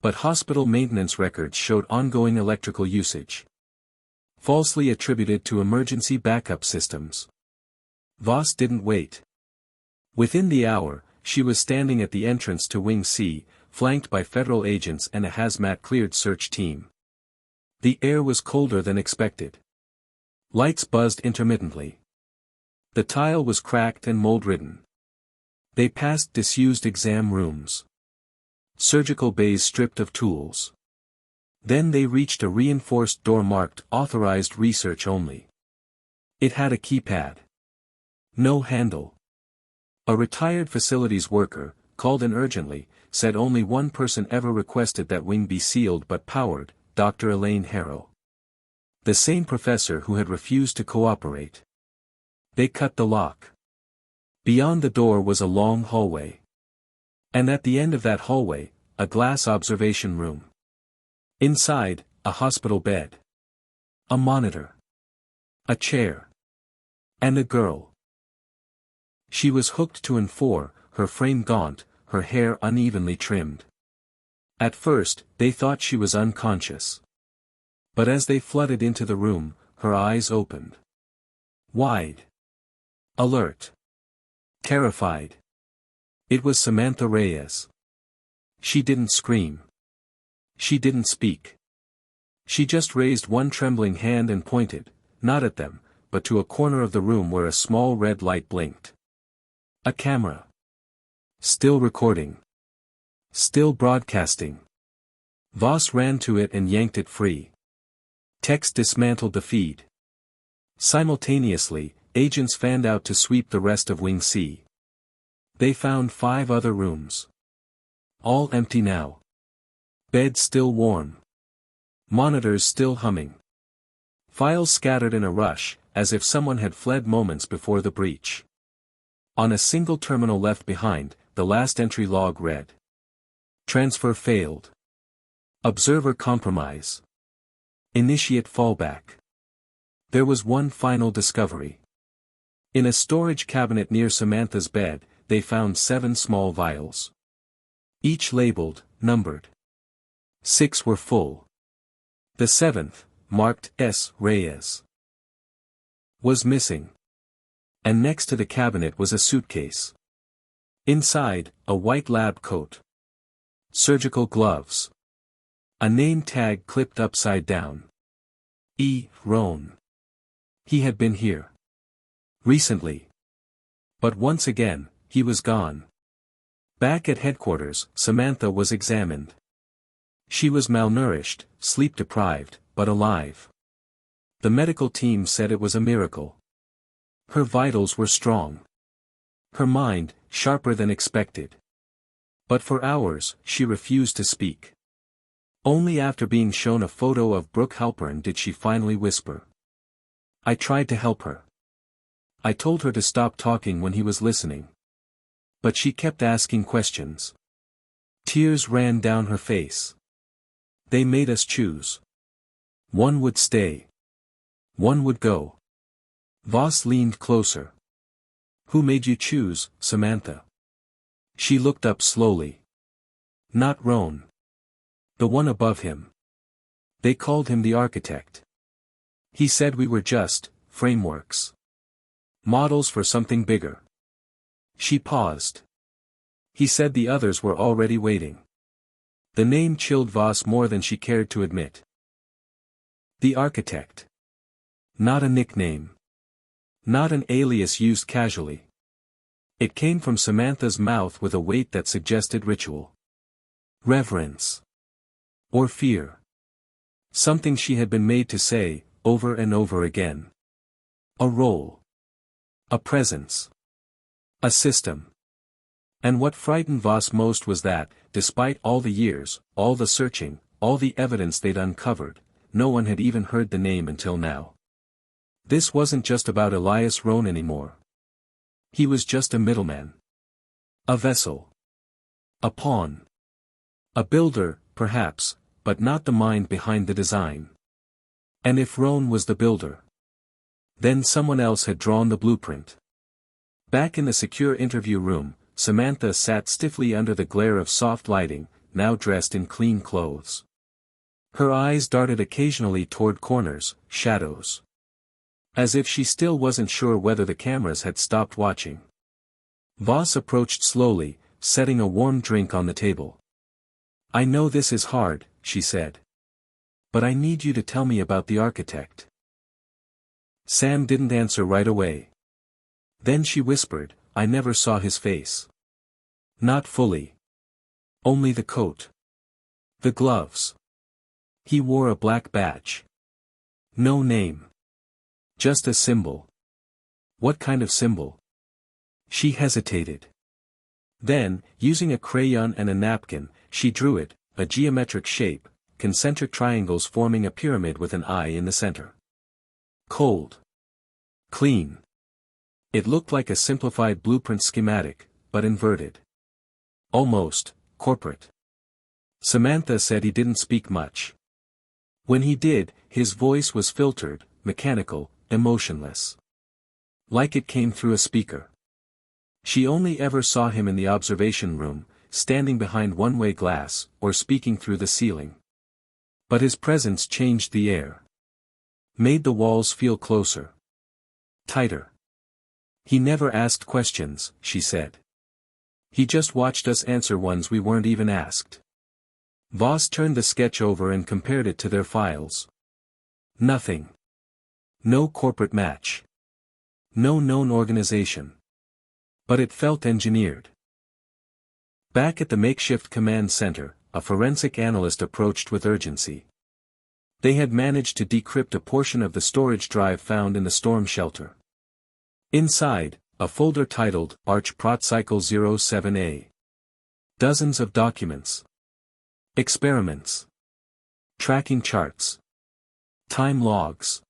But hospital maintenance records showed ongoing electrical usage. Falsely attributed to emergency backup systems. Voss didn't wait. Within the hour, she was standing at the entrance to Wing C, flanked by federal agents and a hazmat-cleared search team. The air was colder than expected. Lights buzzed intermittently. The tile was cracked and mold-ridden. They passed disused exam rooms. Surgical bays stripped of tools. Then they reached a reinforced door marked "Authorized Research Only." It had a keypad. No handle. A retired facilities worker, called in urgently, said only one person ever requested that wing be sealed but powered, Dr. Elaine Harrow. The same professor who had refused to cooperate. They cut the lock. Beyond the door was a long hallway. And at the end of that hallway, a glass observation room. Inside, a hospital bed. A monitor. A chair. And a girl. She was hooked to an 4, her frame gaunt, her hair unevenly trimmed. At first, they thought she was unconscious. But as they flooded into the room, her eyes opened. Wide. Alert. Terrified. It was Samantha Reyes. She didn't scream. She didn't speak. She just raised one trembling hand and pointed, not at them, but to a corner of the room where a small red light blinked. A camera. Still recording. Still broadcasting. Voss ran to it and yanked it free. Techs dismantled the feed. Simultaneously, agents fanned out to sweep the rest of Wing C. They found 5 other rooms. All empty now. Beds still warm. Monitors still humming. Files scattered in a rush, as if someone had fled moments before the breach. On a single terminal left behind, the last entry log read. Transfer failed. Observer compromise. Initiate fallback. There was one final discovery. In a storage cabinet near Samantha's bed, they found 7 small vials. Each labeled, numbered. 6 were full. The 7th, marked S. Reyes, was missing. And next to the cabinet was a suitcase. Inside, a white lab coat. Surgical gloves. A name tag clipped upside down. E. Roan. He had been here. Recently. But once again, he was gone. Back at headquarters, Samantha was examined. She was malnourished, sleep-deprived, but alive. The medical team said it was a miracle. Her vitals were strong. Her mind, sharper than expected. But for hours, she refused to speak. Only after being shown a photo of Brooke Halpern did she finally whisper. I tried to help her. I told her to stop talking when he was listening. But she kept asking questions. Tears ran down her face. They made us choose. One would stay. One would go. Voss leaned closer. Who made you choose, Samantha? She looked up slowly. Not Roan. The one above him. They called him the architect. He said we were just frameworks. Models for something bigger. She paused. He said the others were already waiting. The name chilled Voss more than she cared to admit. The architect. Not a nickname. Not an alias used casually. It came from Samantha's mouth with a weight that suggested ritual. Reverence. Or fear. Something she had been made to say, over and over again. A role. A presence. A system. And what frightened Voss most was that, despite all the years, all the searching, all the evidence they'd uncovered, no one had even heard the name until now. This wasn't just about Elias Roan anymore. He was just a middleman. A vessel. A pawn. A builder, perhaps, but not the mind behind the design. And if Roan was the builder, then someone else had drawn the blueprint. Back in the secure interview room, Samantha sat stiffly under the glare of soft lighting, now dressed in clean clothes. Her eyes darted occasionally toward corners, shadows. As if she still wasn't sure whether the cameras had stopped watching. Voss approached slowly, setting a warm drink on the table. I know this is hard, she said. But I need you to tell me about the architect. Sam didn't answer right away. Then she whispered, I never saw his face. Not fully. Only the coat. The gloves. He wore a black badge. No name. Just a symbol. What kind of symbol? She hesitated. Then, using a crayon and a napkin, she drew it, a geometric shape, concentric triangles forming a pyramid with an eye in the center. Cold. Clean. It looked like a simplified blueprint schematic, but inverted. Almost corporate. Samantha said he didn't speak much. When he did, his voice was filtered, mechanical, emotionless. Like it came through a speaker. She only ever saw him in the observation room, standing behind one-way glass, or speaking through the ceiling. But his presence changed the air. Made the walls feel closer. Tighter. He never asked questions, she said. He just watched us answer ones we weren't even asked. Voss turned the sketch over and compared it to their files. Nothing. No corporate match. No known organization. But it felt engineered. Back at the makeshift command center, a forensic analyst approached with urgency. They had managed to decrypt a portion of the storage drive found in the storm shelter. Inside, a folder titled Arch Prot Cycle 07A. Dozens of documents. Experiments. Tracking charts. Time logs.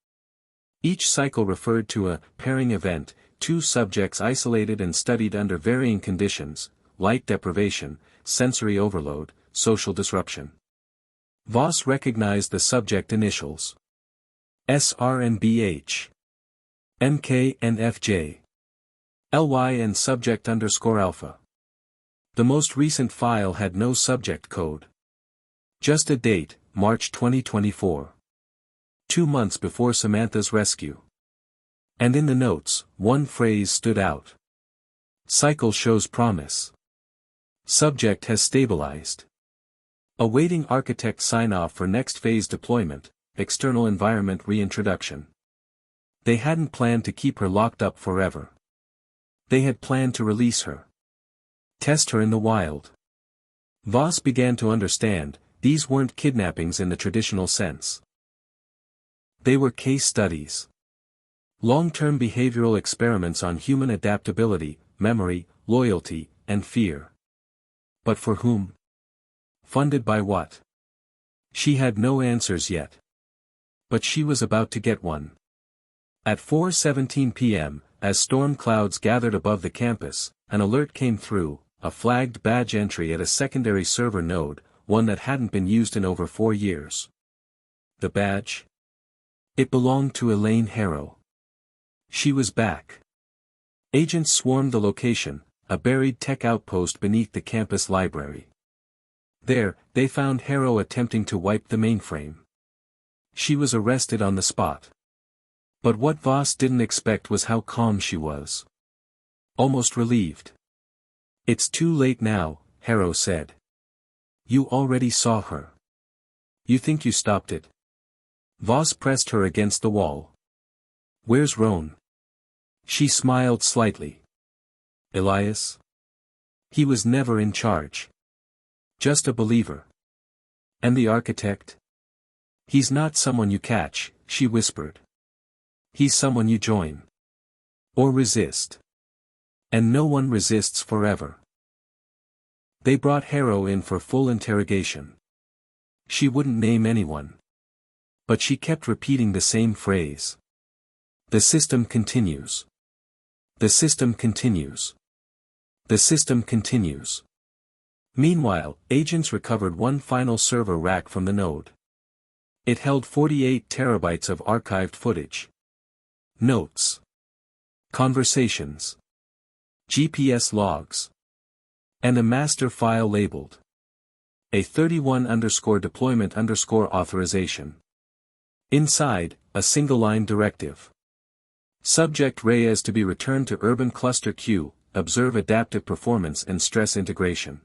Each cycle referred to a pairing event, two subjects isolated and studied under varying conditions, light deprivation, sensory overload, social disruption. Voss recognized the subject initials. SR and BH. MK and FJ. LY and subject _alpha. The most recent file had no subject code. Just a date, March 2024. 2 months before Samantha's rescue. And in the notes, one phrase stood out. Cycle shows promise. Subject has stabilized. Awaiting architect sign-off for next phase deployment, external environment reintroduction. They hadn't planned to keep her locked up forever. They had planned to release her. Test her in the wild. Voss began to understand, these weren't kidnappings in the traditional sense. They were case studies. Long-term behavioral experiments on human adaptability, memory, loyalty, and fear. But for whom? Funded by what? She had no answers yet. But she was about to get one. At 4:17 p.m., as storm clouds gathered above the campus, an alert came through, a flagged badge entry at a secondary server node, one that hadn't been used in over 4 years. The badge? It belonged to Elaine Harrow. She was back. Agents swarmed the location, a buried tech outpost beneath the campus library. There, they found Harrow attempting to wipe the mainframe. She was arrested on the spot. But what Voss didn't expect was how calm she was. Almost relieved. It's too late now, Harrow said. You already saw her. You think you stopped it? Voss pressed her against the wall. Where's Roan? She smiled slightly. Elias? He was never in charge. Just a believer. And the architect? He's not someone you catch, she whispered. He's someone you join. Or resist. And no one resists forever. They brought Harrow in for full interrogation. She wouldn't name anyone. But she kept repeating the same phrase. The system continues. The system continues. The system continues. Meanwhile, agents recovered one final server rack from the node. It held 48 terabytes of archived footage. Notes. Conversations. GPS logs. And a master file labeled. A 31_deployment_authorization. Inside, a single-line directive. Subject Reyes to be returned to Urban Cluster Q, observe adaptive performance and stress integration.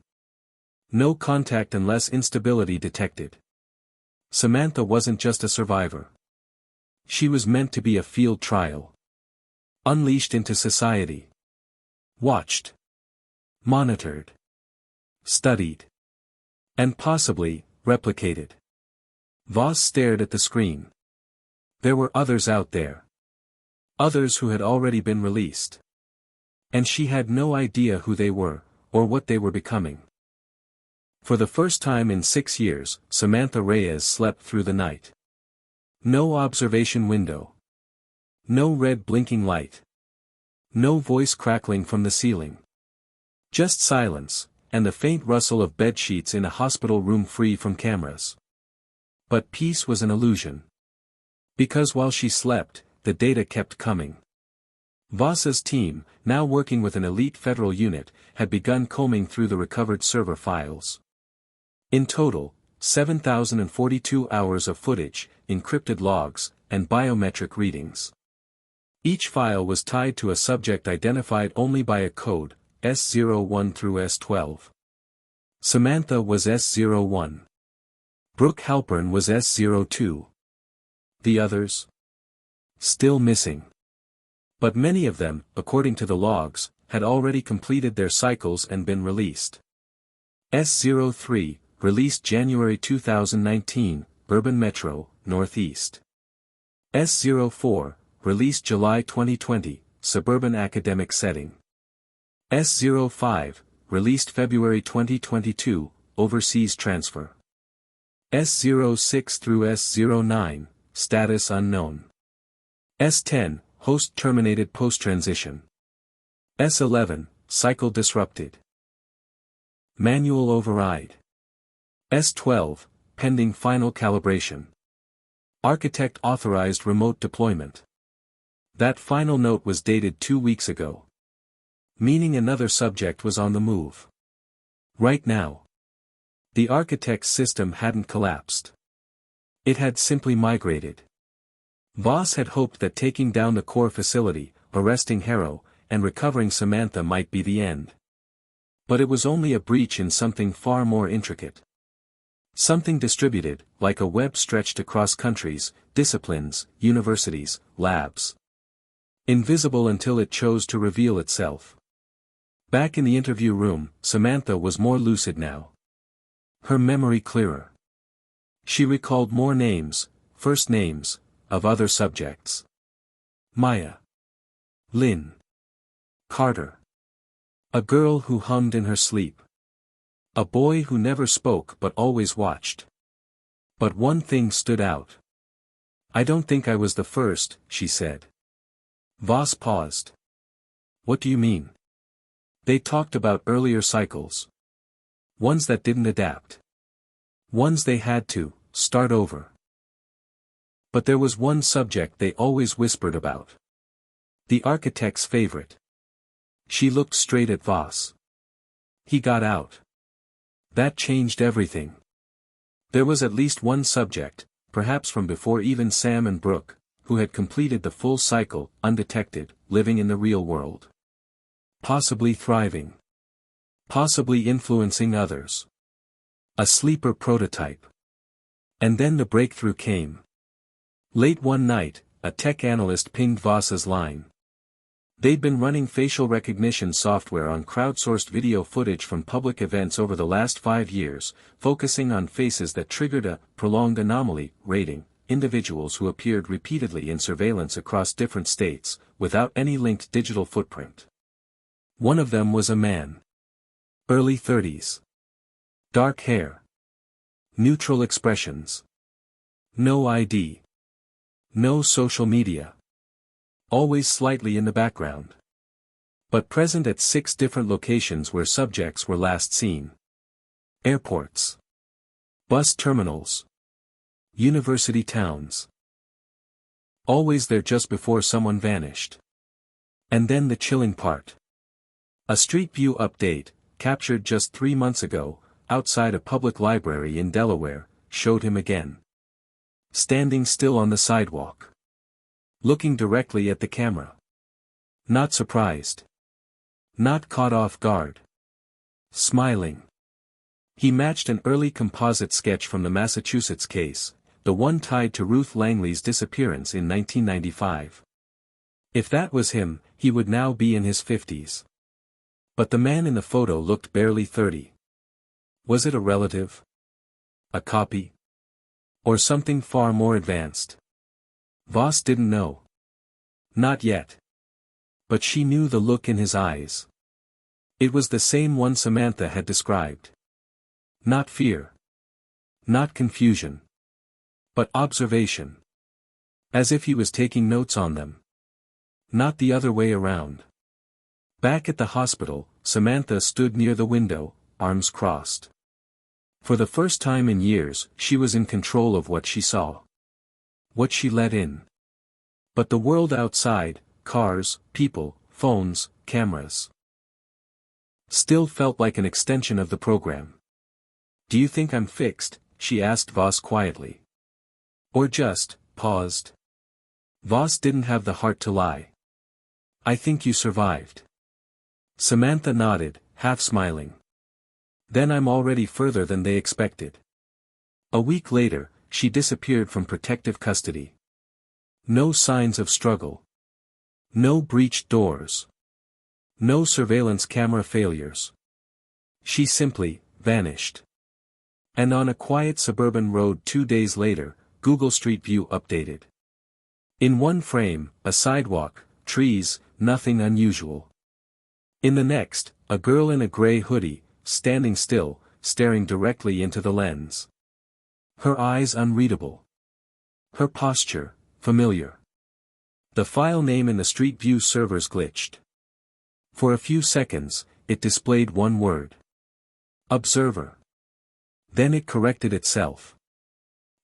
No contact unless instability detected. Samantha wasn't just a survivor. She was meant to be a field trial. Unleashed into society. Watched. Monitored. Studied. And possibly, replicated. Voss stared at the screen. There were others out there. Others who had already been released. And she had no idea who they were, or what they were becoming. For the first time in 6 years, Samantha Reyes slept through the night. No observation window. No red blinking light. No voice crackling from the ceiling. Just silence, and the faint rustle of bed sheets in a hospital room free from cameras. But peace was an illusion. Because while she slept, the data kept coming. Voss's team, now working with an elite federal unit, had begun combing through the recovered server files. In total, 7,042 hours of footage, encrypted logs, and biometric readings. Each file was tied to a subject identified only by a code, S01 through S12. Samantha was S01. Brooke Halpern was S02. The others? Still missing. But many of them, according to the logs, had already completed their cycles and been released. S03, released January 2019, Suburban Metro, Northeast. S04, released July 2020, Suburban Academic Setting. S05, released February 2022, Overseas Transfer. S06 through S09, Status Unknown. S10, Host Terminated Post-Transition. S11, Cycle Disrupted. Manual Override. S12, Pending Final Calibration. Architect Authorized Remote Deployment. That final note was dated 2 weeks ago. Meaning another subject was on the move. Right now. The architect's system hadn't collapsed. It had simply migrated. Voss had hoped that taking down the core facility, arresting Harrow, and recovering Samantha might be the end. But it was only a breach in something far more intricate. Something distributed, like a web stretched across countries, disciplines, universities, labs. Invisible until it chose to reveal itself. Back in the interview room, Samantha was more lucid now. Her memory clearer. She recalled more names, first names, of other subjects. Maya. Lynn. Carter. A girl who hummed in her sleep. A boy who never spoke but always watched. But one thing stood out. I don't think I was the first, she said. Voss paused. What do you mean? They talked about earlier cycles. Ones that didn't adapt. Ones they had to start over. But there was one subject they always whispered about. The architect's favorite. She looked straight at Voss. He got out. That changed everything. There was at least one subject, perhaps from before even Sam and Brooke, who had completed the full cycle, undetected, living in the real world. Possibly thriving. Possibly influencing others. A sleeper prototype. And then the breakthrough came. Late one night, a tech analyst pinged Voss's line. They'd been running facial recognition software on crowdsourced video footage from public events over the last 5 years, focusing on faces that triggered a prolonged anomaly rating, individuals who appeared repeatedly in surveillance across different states, without any linked digital footprint. One of them was a man. Early 30s. Dark hair. Neutral expressions. No ID. No social media. Always slightly in the background. But present at 6 different locations where subjects were last seen. Airports. Bus terminals. University towns. Always there just before someone vanished. And then the chilling part. A Street View update, captured just 3 months ago, outside a public library in Delaware, showed him again. Standing still on the sidewalk. Looking directly at the camera. Not surprised. Not caught off guard. Smiling. He matched an early composite sketch from the Massachusetts case, the one tied to Ruth Langley's disappearance in 1995. If that was him, he would now be in his 50s. But the man in the photo looked barely 30. Was it a relative? A copy? Or something far more advanced? Voss didn't know. Not yet. But she knew the look in his eyes. It was the same one Samantha had described. Not fear. Not confusion. But observation. As if he was taking notes on them. Not the other way around. Back at the hospital, Samantha stood near the window, arms crossed. For the first time in years, she was in control of what she saw. What she let in. But the world outside, cars, people, phones, cameras, still felt like an extension of the program. Do you think I'm fixed? She asked Voss quietly. Or just, paused. Voss didn't have the heart to lie. I think you survived. Samantha nodded, half smiling. Then I'm already further than they expected. A week later, she disappeared from protective custody. No signs of struggle. No breached doors. No surveillance camera failures. She simply vanished. And on a quiet suburban road 2 days later, Google Street View updated. In one frame, a sidewalk, trees, nothing unusual. In the next, a girl in a gray hoodie, standing still, staring directly into the lens. Her eyes unreadable. Her posture, familiar. The file name in the Street View servers glitched. For a few seconds, it displayed one word. Observer. Then it corrected itself.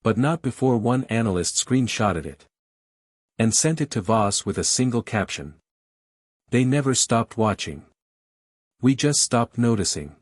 But not before one analyst screenshotted it. And sent it to Voss with a single caption. They never stopped watching. We just stopped noticing.